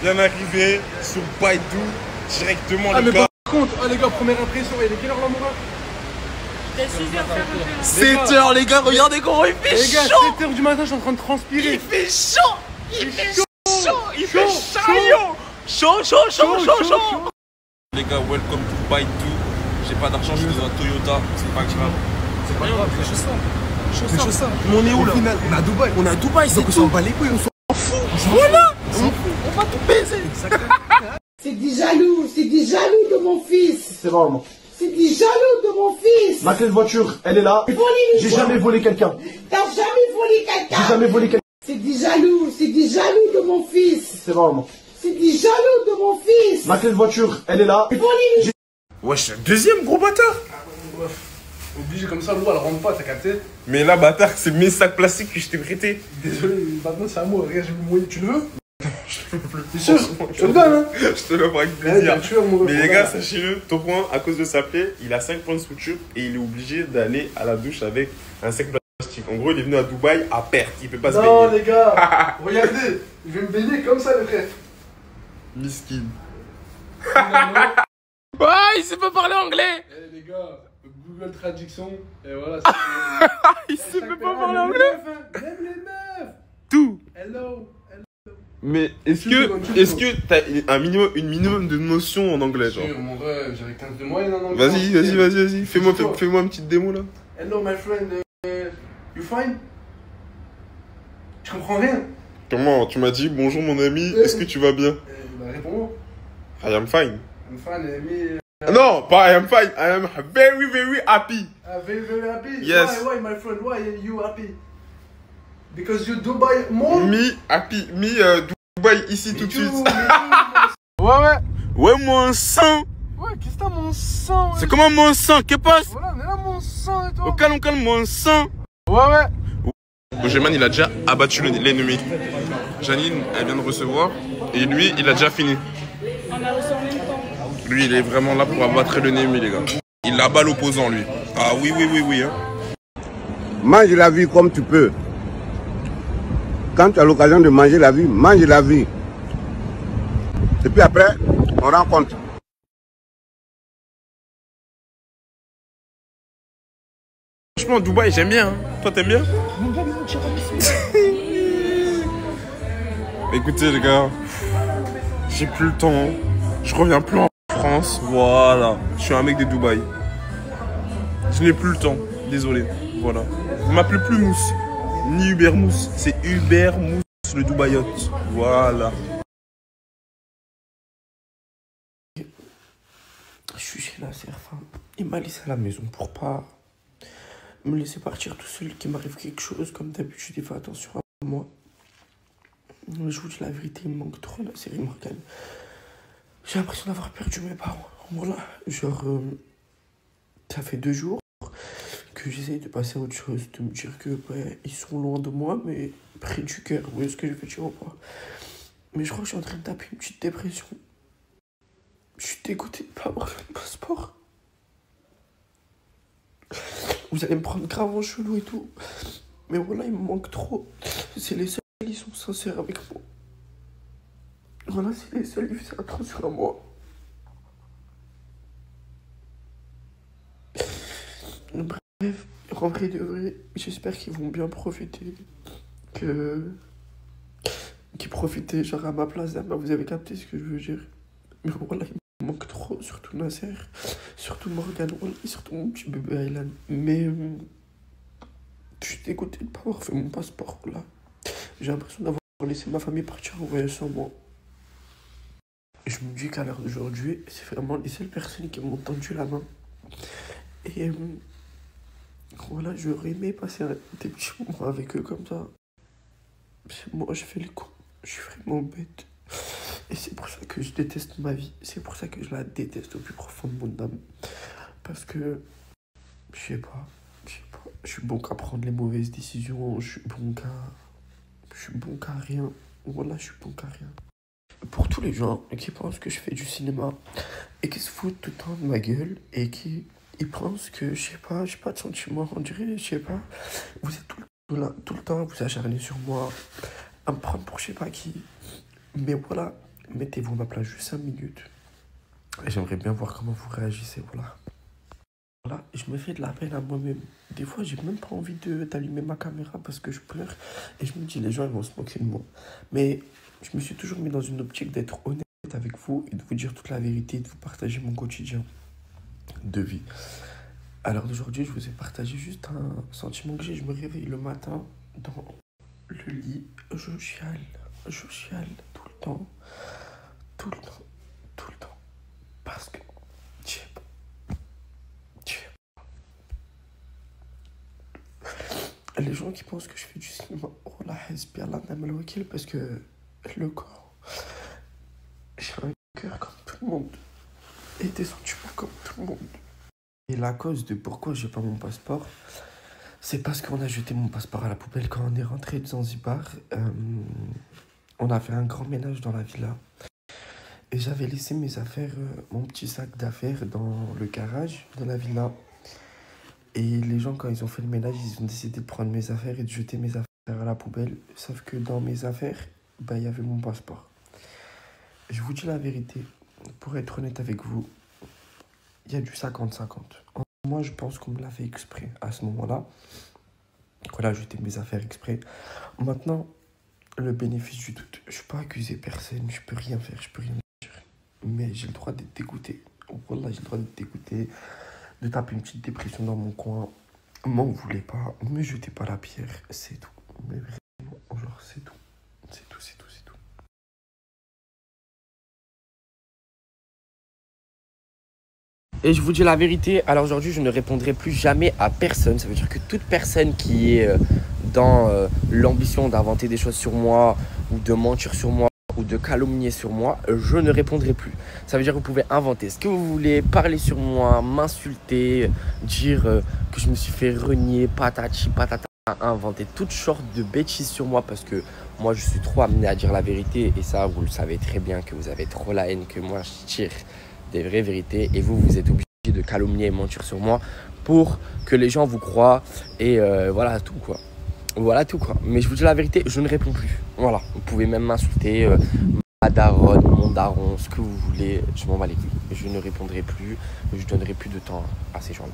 Bien arrivé sur Baidu, directement les mais gars. par contre, les gars, première impression, il est quelle heure là, mon gars? Il est 6h45. 7h, les gars, regardez comment il fait chaud! Les gars, 7h du matin, je suis en train de transpirer. Il fait chaud! Il fait chaud! Les gars, welcome to Baidu. J'ai pas d'argent, je suis dans un Toyota, c'est pas grave. C'est pas grave, c'est juste ça. Mais on est où là? On est à Dubaï. On est à Dubaï, c'est tout. On va les couilles, on s'en fout. Voilà! On va tout baiser. C'est des jaloux de mon fils. C'est vraiment. C'est des jaloux de mon fils. Ma clé de voiture, elle est là. J'ai jamais volé quelqu'un. T'as jamais volé quelqu'un. J'ai jamais volé quelqu'un. C'est des jaloux de mon fils. C'est vraiment. C'est des jaloux de mon fils. Ma clé de voiture, elle est là. Wesh, deuxième gros bâtard! Obligé comme ça, l'eau elle rentre pas, t'as capté? Mais là, bâtard, c'est mes sacs plastiques que je t'ai prêté. Désolé, maintenant c'est à moi, regarde, je vais me mouiller. Tu le veux? Je peux plus. T'es sûr? Je te le donne, hein? Je te l'offre avec plaisir. Mais les gars, ça sachez-le, Topoint, à cause de sa plaie, il a 5 points de suture et il est obligé d'aller à la douche avec un sac plastique. En gros, il est venu à Dubaï à perte, il peut pas se baigner. Non, les gars, regardez, je vais me baigner comme ça, les frères. Miskin. Ouais, il sait pas parler anglais. Eh les gars, Google Traduction, et voilà. Il sait pas parler anglais. Même les meufs. Tout. Hello. Mais est-ce que t'as une minimum de notions en anglais, genre? Mon rêve, j'avais 15 de moyenne en anglais. Vas-y. Fais-moi une petite démo là. Hello my friend, you fine? Tu comprends rien? Comment? Tu m'as dit bonjour mon ami, est-ce que tu vas bien? Bah réponds-moi. I am fine. I'm fine, me. Non, pas I am fine, I am very very happy. Very very happy? Yes. Why my friend, why are you happy? Because you Dubai more? Me happy, Dubaï ici tout de suite. Ouais, mon sang. Ouais, qu'est-ce que t'as mon sang? C'est comment mon sang? Qu'est-ce passe? Voilà, on est là mon sang et toi. Au calme, mon sang. Ouais. Bojeman, il a déjà abattu l'ennemi. Janine, elle vient de recevoir. Et lui, il a déjà fini. On a reçu en même temps. Lui, il est vraiment là pour abattre l'ennemi, les gars. Il abat l'opposant, lui. Ah oui. Hein. Mange la vie comme tu peux. Quand tu as l'occasion de manger la vie, mange la vie. Et puis après, on rencontre. Franchement, Dubaï, j'aime bien. Hein. Toi, t'aimes bien? Écoutez, les gars, j'ai plus le temps. Je reviens plus en France. Voilà. Je suis un mec de Dubaï. Je n'ai plus le temps. Désolé. Voilà. Vous m'appelez plus Mousse. Ni Hubert Mousse. C'est Hubert Mousse, le Dubaïote. Voilà. Je suis chez Nasser, enfin, il m'a laissé à la maison pour pas me laisser partir tout seul, qu'il m'arrive quelque chose. Comme d'habitude, il fait attention à moi. Mais je vous dis la vérité, il me manque trop la série Morgane. J'ai l'impression d'avoir perdu mes parents. Voilà, genre, ça fait 2 jours que j'essaye de passer à autre chose, de me dire que ils sont loin de moi, mais près du cœur. Vous voyez ce que je veux dire ou pas? Mais je crois que je suis en train de taper une petite dépression. Je suis dégoûté de ne pas avoir le passeport. Vous allez me prendre grave en chelou et tout. Mais voilà, il me manque trop. C'est les seuls qui sont sincères avec moi. Voilà, c'est les seuls qui font attention à moi. Bref, en vrai de vrai, j'espère qu'ils vont bien profiter. Qu'ils profitent genre à ma place. Bah, vous avez capté ce que je veux dire. Mais voilà, il me manque trop, surtout Nasser, surtout Morgane, voilà, et surtout mon petit bébé Aylan. Mais je suis dégoûté de ne pas avoir fait mon passeport, voilà. J'ai l'impression d'avoir laissé ma famille partir en voyage sans moi. Je me dis qu'à l'heure d'aujourd'hui, c'est vraiment les seules personnes qui m'ont tendu la main. Et voilà, j'aurais aimé passer des petits moments avec eux comme ça. Moi, je fais les cons. Je suis vraiment bête. Et c'est pour ça que je déteste ma vie. C'est pour ça que je la déteste au plus profond de mon âme. Parce que, je sais pas. Je suis bon qu'à prendre les mauvaises décisions. Je suis bon qu'à rien. Voilà, je suis bon qu'à rien. Pour tous les gens qui pensent que je fais du cinéma et qui se foutent tout le temps de ma gueule et qui pensent que, je sais pas, j'ai pas de sentiments, on dirait, je sais pas, vous êtes tout le temps, vous acharnez sur moi, à me prendre pour je sais pas qui. Mais voilà, mettez-vous à ma place juste 5 minutes. Et j'aimerais bien voir comment vous réagissez, voilà. Voilà, je me fais de la peine à moi-même. Des fois, j'ai même pas envie d'allumer ma caméra parce que je pleure. Et je me dis, les gens, ils vont se moquer de moi. Mais je me suis toujours mis dans une optique d'être honnête avec vous et de vous dire toute la vérité et de vous partager mon quotidien de vie. Alors d'aujourd'hui, je vous ai partagé juste un sentiment que j'ai. Je me réveille le matin dans le lit. Je chiale tout le temps. Parce que, je sais pas. Les gens qui pensent que je fais du cinéma, oh la hasbi Allah n'aime wakil, parce que le corps, j'ai un cœur comme tout le monde et des sentiments comme tout le monde. Et la cause de pourquoi j'ai pas mon passeport, c'est parce qu'on a jeté mon passeport à la poubelle quand on est rentré de Zanzibar. On a fait un grand ménage dans la villa et j'avais laissé mes affaires, mon petit sac d'affaires dans le garage de la villa. Et les gens, quand ils ont fait le ménage, ils ont décidé de prendre mes affaires et de jeter mes affaires à la poubelle. Sauf que dans mes affaires, il y avait mon passeport. Je vous dis la vérité, pour être honnête avec vous, il y a du 50-50. Moi, je pense qu'on me l'a fait exprès à ce moment-là. Qu'on a jeté mes affaires exprès. Maintenant, le bénéfice du doute. Je ne peux pas accuser personne, je ne peux rien faire, je ne peux rien dire. Mais j'ai le droit d'être dégoûté. Wallah, j'ai le droit d'être dégoûté. De taper une petite dépression dans mon coin. M'en voulez pas, me jetez pas la pierre, c'est tout. Mais vraiment, genre, c'est tout. C'est tout. Et je vous dis la vérité, alors aujourd'hui, je ne répondrai plus jamais à personne. Ça veut dire que toute personne qui est dans l'ambition d'inventer des choses sur moi, ou de mentir sur moi, ou de calomnier sur moi, je ne répondrai plus. Ça veut dire que vous pouvez inventer ce que vous voulez, parler sur moi, m'insulter, dire que je me suis fait renier, patati patata, inventer toutes sortes de bêtises sur moi parce que moi je suis trop amené à dire la vérité et ça vous le savez très bien que vous avez trop la haine que moi je tire des vraies vérités et vous êtes obligé de calomnier et mentir sur moi pour que les gens vous croient et voilà tout quoi. Voilà tout quoi. Mais je vous dis la vérité, je ne réponds plus. Voilà. Vous pouvez même m'insulter, ma daronne, mon daron, ce que vous voulez. Je m'en bats les couilles. Je ne répondrai plus. Je donnerai plus de temps à ces gens-là.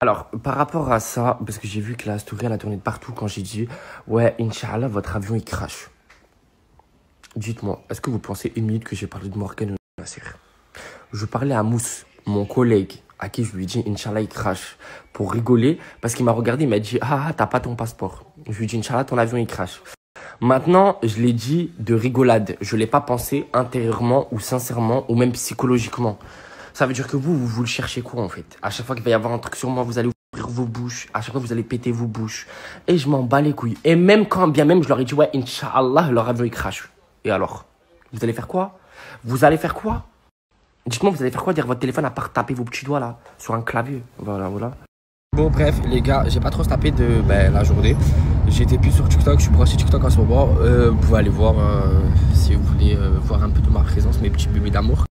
Alors, par rapport à ça, parce que j'ai vu que la story elle a tourné de partout quand j'ai dit ouais, Inch'Allah, votre avion il crache. Dites-moi, est-ce que vous pensez une minute que j'ai parlé de Morgane ou de Nasser? Je parlais à Mousse, mon collègue, à qui je lui ai dit Inch'Allah il crache pour rigoler parce qu'il m'a regardé, il m'a dit ah t'as pas ton passeport. Je lui ai dit Inch'Allah ton avion il crache. Maintenant je l'ai dit de rigolade, je l'ai pas pensé intérieurement ou sincèrement ou même psychologiquement. Ça veut dire que vous le cherchez quoi en fait? À chaque fois qu'il va y avoir un truc sur moi, vous allez ouvrir vos bouches. À chaque fois, vous allez péter vos bouches. Et je m'en bats les couilles. Et même quand, bien même, je leur ai dit, ouais, Inch'Allah, leur avion il crache. Et alors? Vous allez faire quoi? Vous allez faire quoi? Dites-moi, vous allez faire quoi derrière votre téléphone à part taper vos petits doigts là, sur un clavier? Voilà, voilà. Bon, bref, les gars, j'ai pas trop tapé de la journée. J'étais plus sur TikTok, je suis branché TikTok en ce moment. Vous pouvez aller voir si vous voulez voir un peu de ma présence, mes petits bébés d'amour.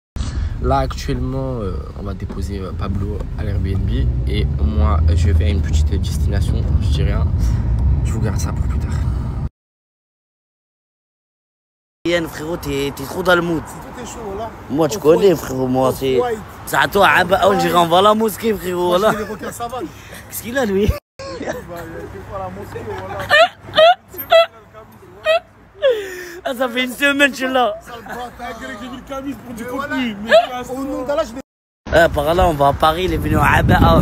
Là, actuellement, on va déposer Pablo à l'Airbnb. Et moi, je vais à une petite destination. Je dis rien. Je vous garde ça pour plus tard. Yann, frérot, t'es trop dans le mood. Moi, tu connais, frérot, moi, c'est à toi, on dirait on va à la mosquée, frérot, voilà. Qu'est-ce qu'il a, lui? Ah, ça fait une semaine, je suis là. Ah, par là, on va à Paris, il est venu à Abba.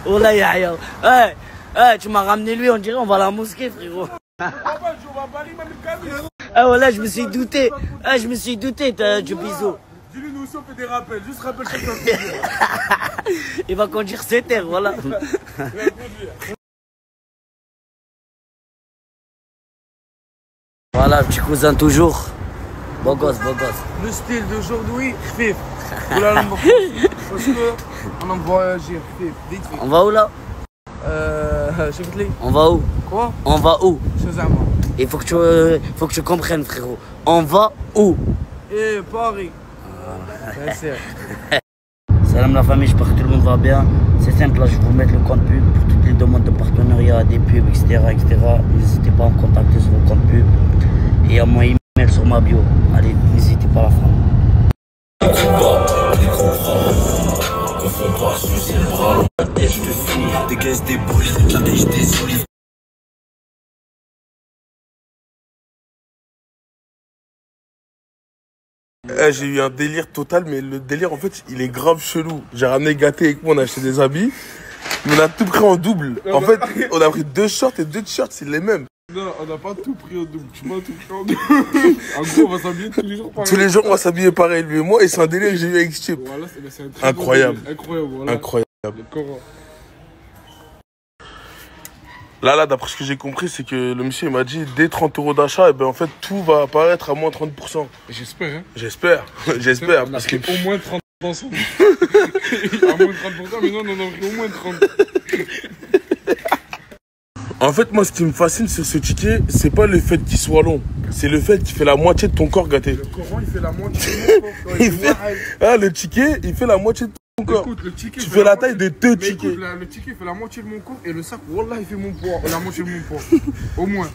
Oh là, Yahya. Tu m'as ramené lui, on dirait on va à la mosquée, frérot. Ah voilà, je me suis douté. Ah, je me suis douté du bisou. Dis-lui, nous aussi on fait des rappels. Juste rappel chaque fois. Il va conduire 7 heures, voilà. Voilà, petit cousin toujours. Beau gosse, beau gosse. Le style d'aujourd'hui, khfif. Voilà, parce que on envoie agir, khfif, vite fait. On va où là? On va où? Quoi? On va où? Chez Zama. Il faut que tu comprennes, frérot. On va où? Eh, Paris. Salam la famille, j'espère que tout le monde va bien. C'est simple, là je vais vous mettre le compte pub pour toutes les demandes de partenariat, des pubs, etc. N'hésitez pas à me contacter sur le compte pub. Et à mon email sur ma bio. Allez, n'hésitez pas à la fin. J'ai eu un délire total, mais le délire en fait il est grave chelou. J'ai ramené Gâté avec moi, on a acheté des habits, mais on a tout pris en double. En fait, on a pris 2 shorts et 2 t-shirts, c'est les mêmes. Non, on n'a pas tout pris en double, tu m'as tout pris en double. En gros, on va s'habiller tous les jours pareil. Tous les jours, on va s'habiller pareil, lui et moi, et c'est un délire que j'ai eu avec Chip. Voilà, c'est un très incroyable. Bon incroyable, voilà. Incroyable. Là, d'après ce que j'ai compris, c'est que le monsieur il m'a dit dès 30 € d'achat, et ben en fait tout va apparaître à moins 30%. J'espère, hein. J'espère. On parce a que pris au moins 30 ensemble. À moins 30%, mais non, on en a pris au moins 30. En fait, moi, ce qui me fascine sur ce ticket, c'est pas le fait qu'il soit long. C'est le fait qu'il fait la moitié de ton corps, Gâté. Le Coran, il fait la moitié de mon corps. Le ticket, il fait la moitié de ton corps. Écoute, le ticket, tu fais la taille de 2 tickets. Écoute, le ticket, il fait la moitié de mon corps et le sac, wallah, il fait mon poids. La moitié de mon poids. Au moins.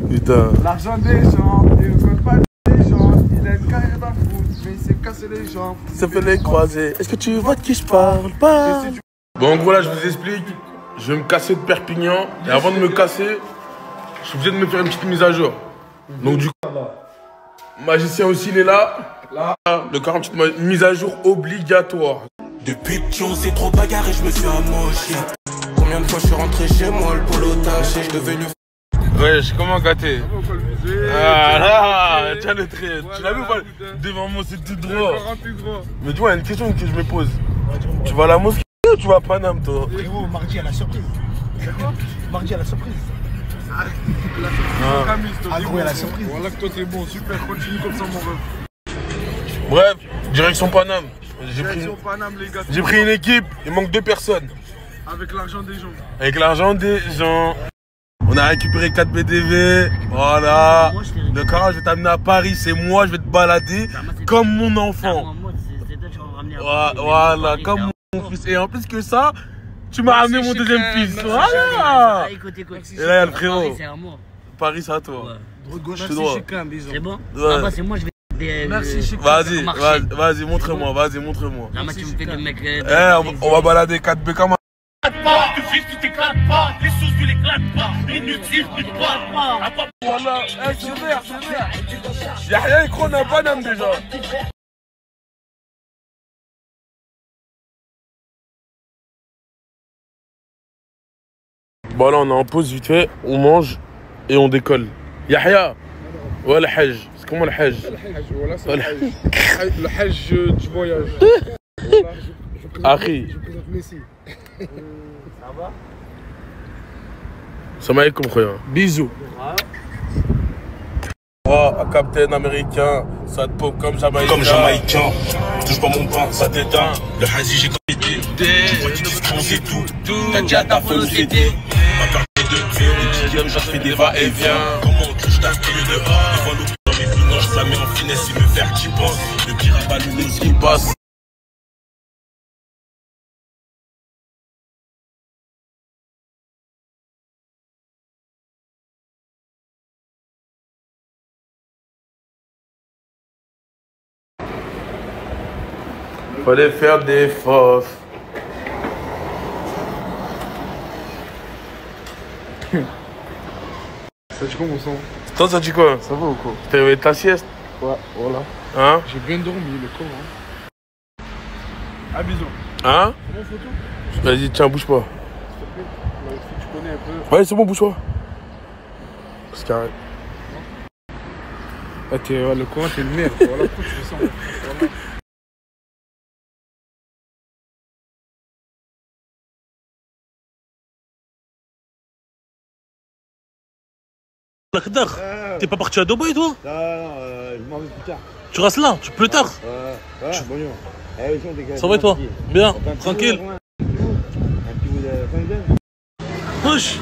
Putain. L'argent des gens, il ne fait pas des gens. Il a une carrière dans le foot, mais il s'est cassé les jambes. Ça fait les croisés. Est-ce que tu vois de qui je parle pas? Bon, voilà, je vous explique. Je vais me casser de Perpignan. Et avant de me casser, je suis obligé de me faire une petite mise à jour. Donc du coup, magicien aussi, il est là. Là, le 48 mise à jour obligatoire. Depuis petit on s'est trop bagarré, je me suis amoché. Combien de fois je suis rentré chez moi, le polo taché, je devenu... Ouais, comment Gâté? Ah là, tiens le trait. Tu l'as vu ou pas? Devant moi, c'est tout droit. Mais tu vois, il y a une question que je me pose. Tu vas à la mosquée ou tu vas à Paname, toi? Frérot, mardi à la surprise. Mardi à la surprise. Agro à la surprise. Voilà que toi t'es bon, super, continue comme ça mon ref. Bref, direction Paname. J'ai pris une équipe, il manque 2 personnes. Avec l'argent des gens. Avec l'argent des gens. On a récupéré 4 BDV. Voilà. Le car, je vais t'amener à Paris, c'est moi, je vais te balader comme mon enfant. Voilà, comme mon fils. Et en plus que ça, tu m'as ramené mon deuxième fils. Voilà. Et là, il y a le frérot. Paris, c'est à toi. Merci, c'est bon? Ouais. C'est moi, je vais... Merci, vas-y, montre-moi, montre-moi. Non, mais tu me fais le mec... on va balader 4B comme un... Tu fils, tu t'éclates pas, les sauces, tu l'éclates pas, inutile, tu te parles pas. Voilà, c'est vert. Yahya, il croit qu'on a Paname déjà. Bon là on est en pause vite fait, on mange et on décolle. Yahya, Ouais, le Hajj. C'est comment le Hajj? Voilà, c'est le Hajj. Le Hajj du voyage. Akhi. Je présente Messi. Ça va? Salam alaikum, khoya. Bisous. Oh, un capitaine américain, ça te pop comme Jamaïcain. Comme Jamaïcain, touche pas mon pain, ça t'éteint. Le Hazi, j'ai comité. Tu crois qu'il discount, c'est tout. T'as dit à ta folle, c'était. Ma permis de tuer, au dixième, j'en fais des va-et-vient. Comment on touche ta fille dehors? Devant l'eau, dans mes finances, ça met en finesse, il me fait qu'il pense. Le pire à pas nous, ce qui passe. Fallait faire des fausses. Ça dit quoi mon sang? Toi, ça dit quoi? Ça va ou quoi? T'as réveillé ta sieste? Ouais, voilà. Hein? J'ai bien dormi, le corps. Hein. Ah, bisous. Hein? C'est bon, photo? Vas-y, tiens, bouge pas. S'il te plaît. Tu connais un peu. Ouais, c'est bon, bouge-toi. C'est carré. Ah, le Coran, t'es le meilleur. Voilà pourquoi tu fais ça. Voilà. T'es pas parti à Dubaï toi? Non, je m'en vais plus tard. Tu restes là, plus tard? Voilà, bonjour. Ça va et toi? Bien, tranquille. Wesh.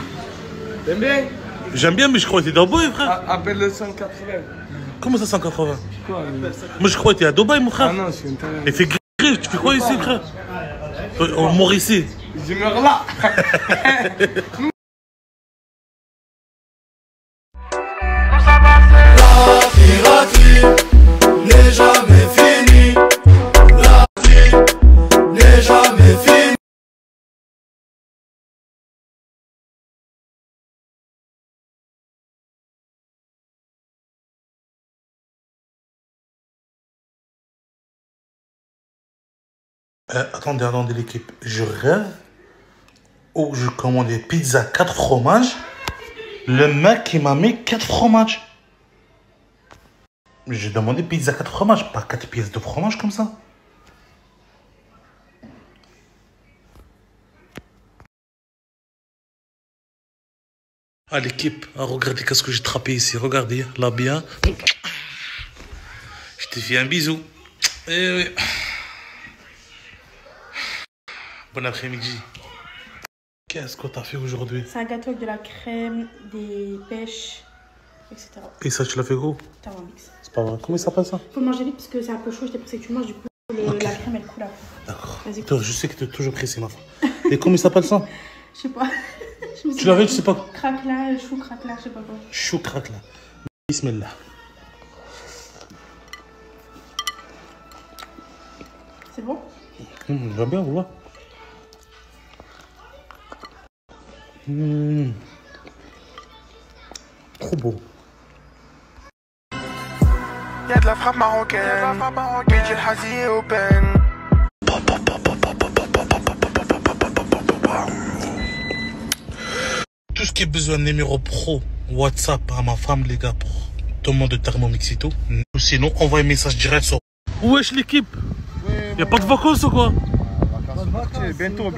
T'aimes bien? J'aime bien, mais je crois que t'es à Dubaï, frère. Appelle le 180. Comment ça 180? Quoi? Moi je crois que t'es à Dubaï, mon frère. Ah non, je suis intérieur. Et fais grave, tu fais quoi ici, frère? On mord ici. Je meurs là. La piraterie n'est jamais finie. La vie n'est jamais finie. Attendez l'équipe. Je rêve où je commandais pizza 4 fromages. Le mec il m'a mis 4 fromages. J'ai demandé pizza 4 fromages, pas 4 pièces de fromage comme ça. Ah l'équipe, regardez qu'est-ce que j'ai trappé ici. Regardez, là bien. Je te fais un bisou. Eh oui. Bon après-midi. Qu'est-ce que t'as fait aujourd'hui? C'est un gâteau avec de la crème, des pêches, etc. Et ça, tu l'as fait gros? T'as un mix. C'est pas vrai. Comment il s'appelle ça? Faut manger vite parce que c'est un peu chaud, j'étais pressée que tu manges, du coup la crème elle coule après. D'accord. Vas-y. Je sais que tu es toujours pressée, ma femme. Et comment il s'appelle ça? Je sais pas. Tu l'avais, tu sais pas? Craquela, chou craquela, je sais pas quoi. Chou craquela. Bismillah. C'est bon? J'aime bien, voilà. Trop beau. Y'a de la frappe marocaine. Bidji el Hazi open. Tout ce qui est besoin de numéro pro, WhatsApp à ma femme, les gars, pour demande de Thermomixito. Ou sinon, envoie un message direct sur. Wesh l'équipe. Y'a pas de vacances ou quoi? Bientôt.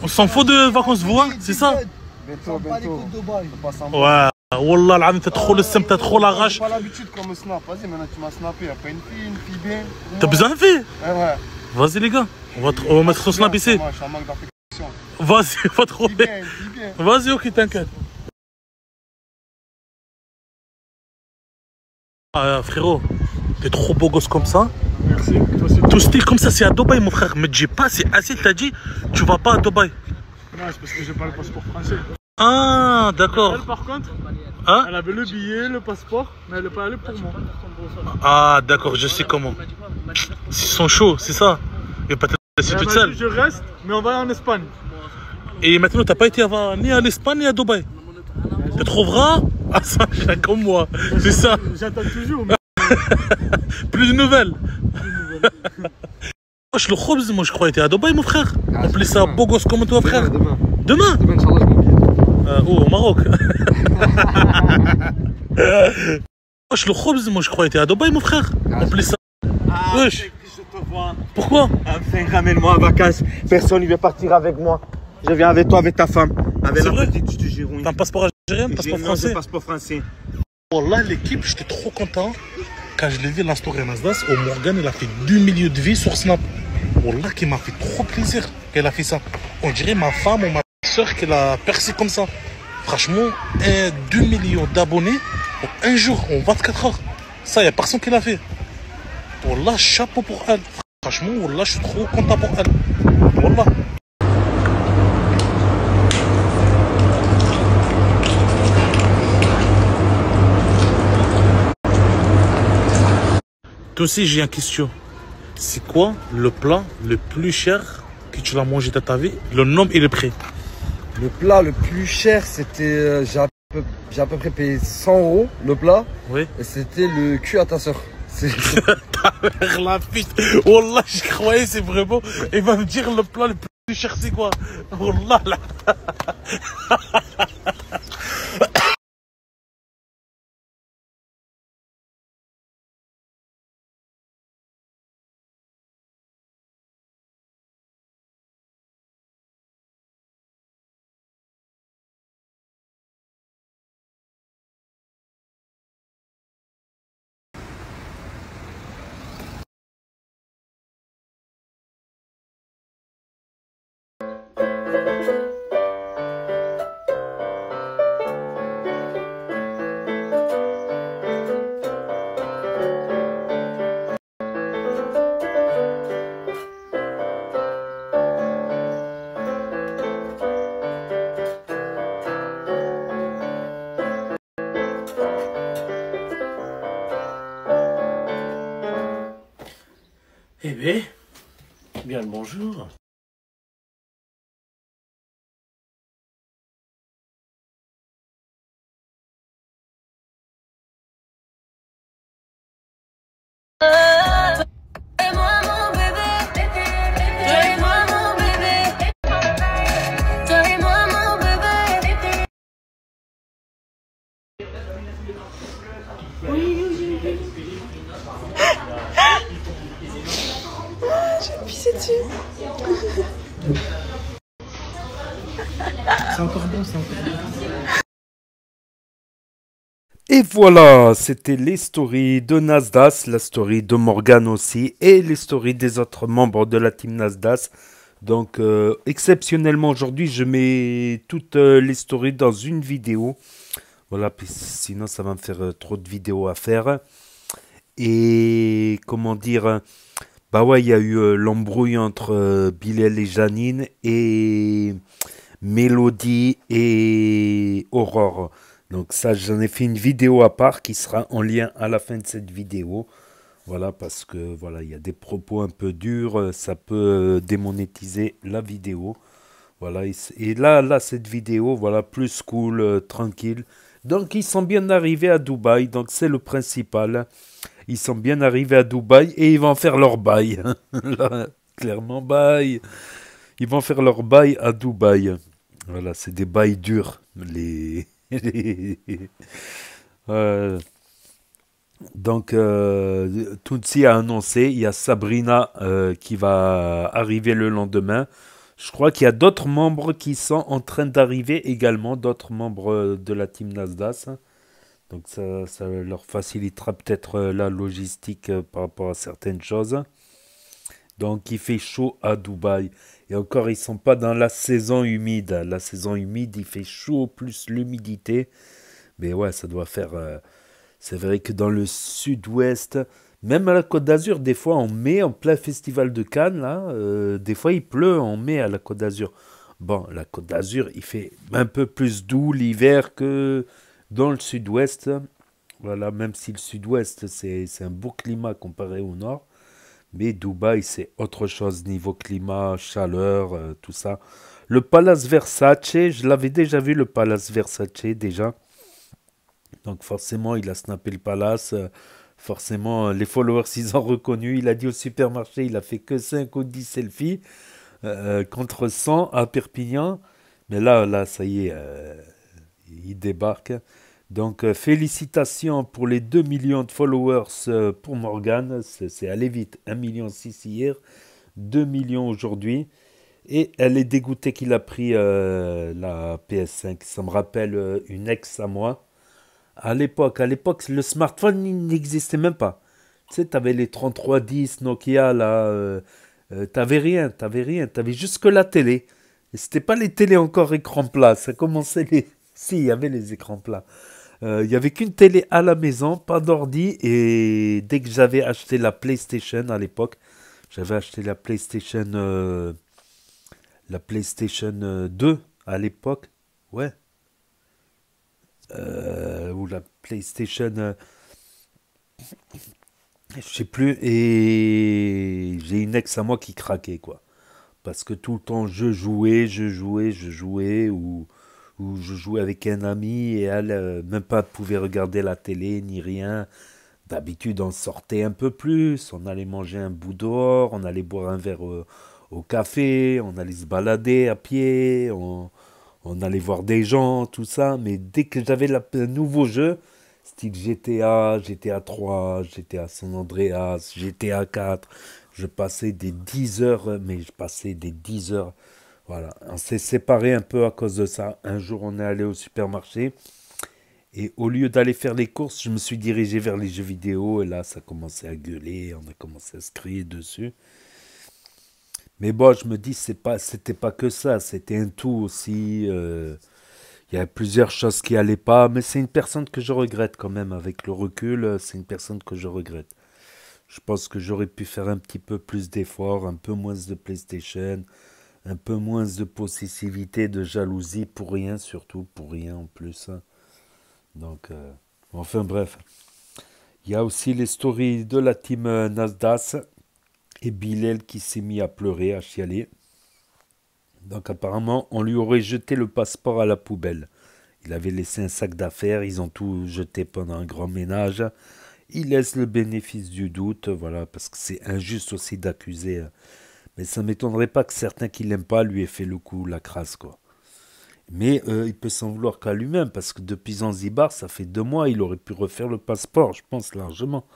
On s'en fout de vacances, vous, hein? C'est ça? Bientôt. Ouais. Wallah, l'âme, t'as trop le seum, t'as trop la rage. J'ai pas l'habitude qu'on me snap. Vas-y, maintenant tu m'as snappé. Y'a pas une fille bien. T'as besoin de fille? Ouais. Vas-y, les gars. On va mettre son snap ici. Je suis en manque d'affection. Vas-y, pas trop. Vas-y, ok, t'inquiète. Ah, frérot, t'es trop beau gosse comme ça. Merci. Tout style comme ça, c'est à Dubaï, mon frère. Me dis pas, c'est assez, t'as dit, tu vas pas à Dubaï. Non, c'est parce que j'ai pas le passeport français. Ah, d'accord. Elle, par contre, hein? elle avait le billet, le passeport, mais elle n'est pas allée pour moi. Ah, d'accord, je sais comment. Ils sont chauds, c'est ça. Et peut-être c'est toute seule. Je reste, mais on va en Espagne. Et maintenant, t'as pas été ni à l'Espagne ni à Dubaï. Tu trouveras? Ah, ça, comme moi. C'est ça. J'attends toujours. Mais... Plus de nouvelles. Wesh, le khobz, moi je croyais que t'étais à Dubaï, mon frère. En plus, c'est un beau gosse comme toi, frère. Demain? Demain, Inch'Allah, je m'en viens. Au Maroc. Wesh, le khobz, moi je croyais que t'étais à Dubaï, mon frère. Appelez ça. Wesh. Je te vois. Pourquoi? Enfin, ramène-moi en vacances. Personne ne veut partir avec moi. Je viens avec toi, avec ta femme. Avec la petite, je te jure. T'as un passeport algérien, un passeport français? Non, passeport français. Wallah, l'équipe, j'étais trop content. Quand je l'ai vu, la story Nasdas, au Morgan, il a fait 2 milieux de vie sur Snap. Wallah, qui m'a fait trop plaisir qu'elle a fait ça. On dirait ma femme ou ma soeur qu'elle a percé comme ça. Franchement, 2 millions d'abonnés en un jour, en 24 heures. Ça, il n'y a personne qui l'a fait. Wallah, chapeau pour elle. Franchement, Wallah, je suis trop content pour elle. Wallah. Toi aussi, j'ai une question. C'est quoi le plat le plus cher que tu l'as mangé de ta vie? Le nom et le prix. Le plat le plus cher, c'était... j'ai à peu près payé 100 € le plat. Oui. Et c'était le cul à ta soeur. Ta mère la pute. Wallah, je croyais c'est vraiment... Il va me dire le plat le plus cher c'est quoi? Wallah là. Eh bien le bonjour. J'ai pissé dessus. C'est encore bon, c'est encore bon. Et voilà, c'était les stories de Nasdas, la story de Morgan aussi, et les stories des autres membres de la team Nasdas. Donc, exceptionnellement aujourd'hui, je mets toutes les stories dans une vidéo. Voilà, puis sinon ça va me faire trop de vidéos à faire. Et comment dire, bah ouais, il y a eu l'embrouille entre Bilal et Janine et Mélodie et Aurore. Donc ça, j'en ai fait une vidéo à part qui sera en lien à la fin de cette vidéo. Voilà, parce que voilà, il y a des propos un peu durs, ça peut démonétiser la vidéo. Voilà, et là, cette vidéo, voilà, plus cool, tranquille. Donc ils sont bien arrivés à Dubaï, donc c'est le principal. Ils sont bien arrivés à Dubaï et ils vont faire leur bail. Là, clairement, bail. Ils vont faire leur bail à Dubaï. Voilà, c'est des bails durs. Donc, Tootsie a annoncé, il y a Sabrina qui va arriver le lendemain. Je crois qu'il y a d'autres membres qui sont en train d'arriver également, d'autres membres de la team Nasdas. Donc ça leur facilitera peut-être la logistique par rapport à certaines choses. Donc il fait chaud à Dubaï. Et encore, ils ne sont pas dans la saison humide. La saison humide, il fait chaud plus l'humidité. Mais ouais, ça doit faire... c'est vrai que dans le sud-ouest, même à la Côte d'Azur, des fois en mai, en plein festival de Cannes, là, des fois il pleut en mai à la Côte d'Azur. Bon, la Côte d'Azur, il fait un peu plus doux l'hiver que dans le sud-ouest. Voilà, même si le sud-ouest, c'est un beau climat comparé au nord. Mais Dubaï, c'est autre chose niveau climat, chaleur, tout ça. Le Palace Versace, je l'avais déjà vu, le Palace Versace, déjà. Donc forcément, il a snappé le Palace. Forcément, les followers, ils ont reconnu. Il a dit au supermarché, il a fait que 5 ou 10 selfies contre 100 à Perpignan. Mais là, ça y est, il débarque. Donc félicitations pour les 2 millions de followers pour Morgane. C'est allé vite. 1,6 million hier, 2 millions aujourd'hui. Et elle est dégoûtée qu'il a pris la PS5. Ça me rappelle une ex à moi. À l'époque, le smartphone n'existait même pas. Tu sais, t'avais les 3310 Nokia là. T'avais rien. T'avais juste que la télé. Et c'était pas les télés encore écran plat. Ça commençait les... Si, il y avait les écrans plats. Il n'y avait qu'une télé à la maison, pas d'ordi. Et dès que j'avais acheté la PlayStation à l'époque, j'avais acheté la PlayStation 2 à l'époque. Ouais. Ou la PlayStation... je sais plus. Et j'ai une ex à moi qui craquait, quoi. Parce que tout le temps, je jouais, ou je jouais avec un ami et elle, même pas pouvait regarder la télé ni rien. D'habitude, on sortait un peu plus, on allait manger un bout dehors, on allait boire un verre au café, on allait se balader à pied, on allait voir des gens, tout ça. Mais dès que j'avais un nouveau jeu, style GTA 3, GTA San Andreas, GTA 4, je passais des 10 heures, Voilà, on s'est séparés un peu à cause de ça. Un jour, on est allé au supermarché et au lieu d'aller faire les courses, je me suis dirigé vers les jeux vidéo et là, ça commençait à gueuler, on a commencé à se crier dessus. Mais bon, je me dis, c'était pas que ça, c'était un tout aussi. Il y a plusieurs choses qui allaient pas, mais c'est une personne que je regrette quand même. Avec le recul, c'est une personne que je regrette. Je pense que j'aurais pu faire un petit peu plus d'efforts, un peu moins de PlayStation, un peu moins de possessivité, de jalousie, pour rien, surtout pour rien en plus. Donc, enfin bref. Il y a aussi les stories de la team Nasdas et Bilal qui s'est mis à pleurer, à chialer. Donc apparemment, on lui aurait jeté le passeport à la poubelle. Il avait laissé un sac d'affaires, ils ont tout jeté pendant un grand ménage. Il laisse le bénéfice du doute, voilà, parce que c'est injuste aussi d'accuser. Mais ça ne m'étonnerait pas que certains qui l'aiment pas lui aient fait le coup, la crasse, quoi. Mais il peut s'en vouloir qu'à lui-même, parce que depuis Zanzibar, ça fait 2 mois, il aurait pu refaire le passeport, je pense, largement.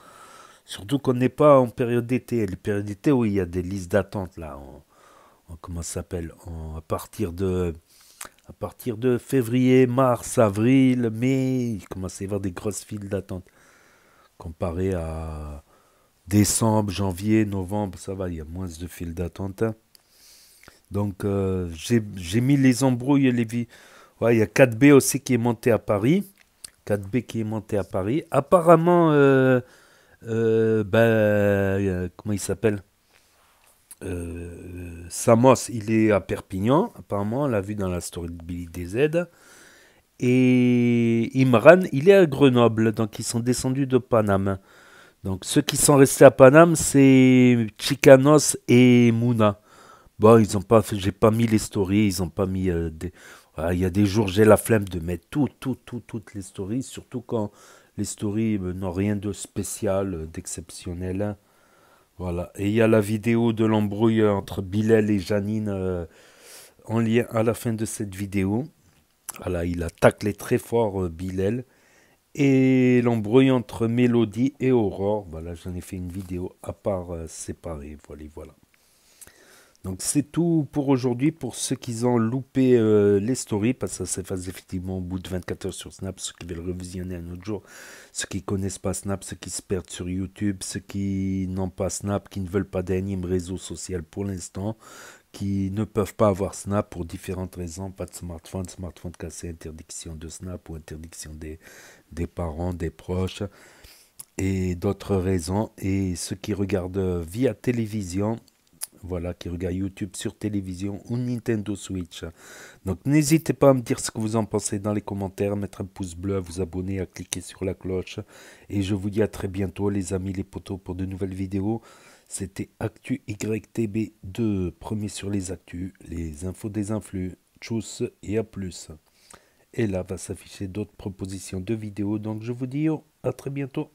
Surtout qu'on n'est pas en période d'été. Les périodes d'été, oui, il y a des listes d'attente, là, comment ça s'appelle, à partir de février, mars, avril, mai, il commence à y avoir des grosses files d'attente. Comparé à décembre, janvier, novembre, ça va, il y a moins de files d'attente. Donc, j'ai mis les embrouilles, ouais, il y a 4B aussi qui est monté à Paris. 4B qui est monté à Paris. Apparemment, comment il s'appelle, Samos, il est à Perpignan, apparemment, on l'a vu dans la story de Billy DZ. Et Imran, il est à Grenoble, donc ils sont descendus de Paname. Donc ceux qui sont restés à Paname, c'est Chicanos et Mouna. Bon, ils ont pas fait, j'ai pas mis les stories, ils ont pas mis voilà, il y a des jours, j'ai la flemme de mettre toutes les stories, surtout quand les stories n'ont rien de spécial, d'exceptionnel. Voilà, et il y a la vidéo de l'embrouille entre Bilal et Janine en lien à la fin de cette vidéo. Voilà, il a taclé très fort Bilal. Et l'embrouille entre Mélodie et Aurore. Voilà, j'en ai fait une vidéo à part séparée. Voilà. Donc c'est tout pour aujourd'hui. Pour ceux qui ont loupé les stories, parce que ça s'efface effectivement au bout de 24 heures sur Snap. Ceux qui veulent revisionner un autre jour. Ceux qui ne connaissent pas Snap, ceux qui se perdent sur YouTube. Ceux qui n'ont pas Snap, qui ne veulent pas d'énième réseau social pour l'instant. Qui ne peuvent pas avoir Snap pour différentes raisons, pas de smartphone cassé, interdiction de Snap ou interdiction des parents, des proches et d'autres raisons. Et ceux qui regardent via télévision, voilà, qui regardent YouTube sur télévision ou Nintendo Switch. Donc n'hésitez pas à me dire ce que vous en pensez dans les commentaires, à mettre un pouce bleu, à vous abonner, à cliquer sur la cloche. Et je vous dis à très bientôt les amis, les potos, pour de nouvelles vidéos. C'était Actu YTB2, premier sur les actus, les infos des influx. Tchuss et à plus. Et là va s'afficher d'autres propositions de vidéos, donc je vous dis à très bientôt.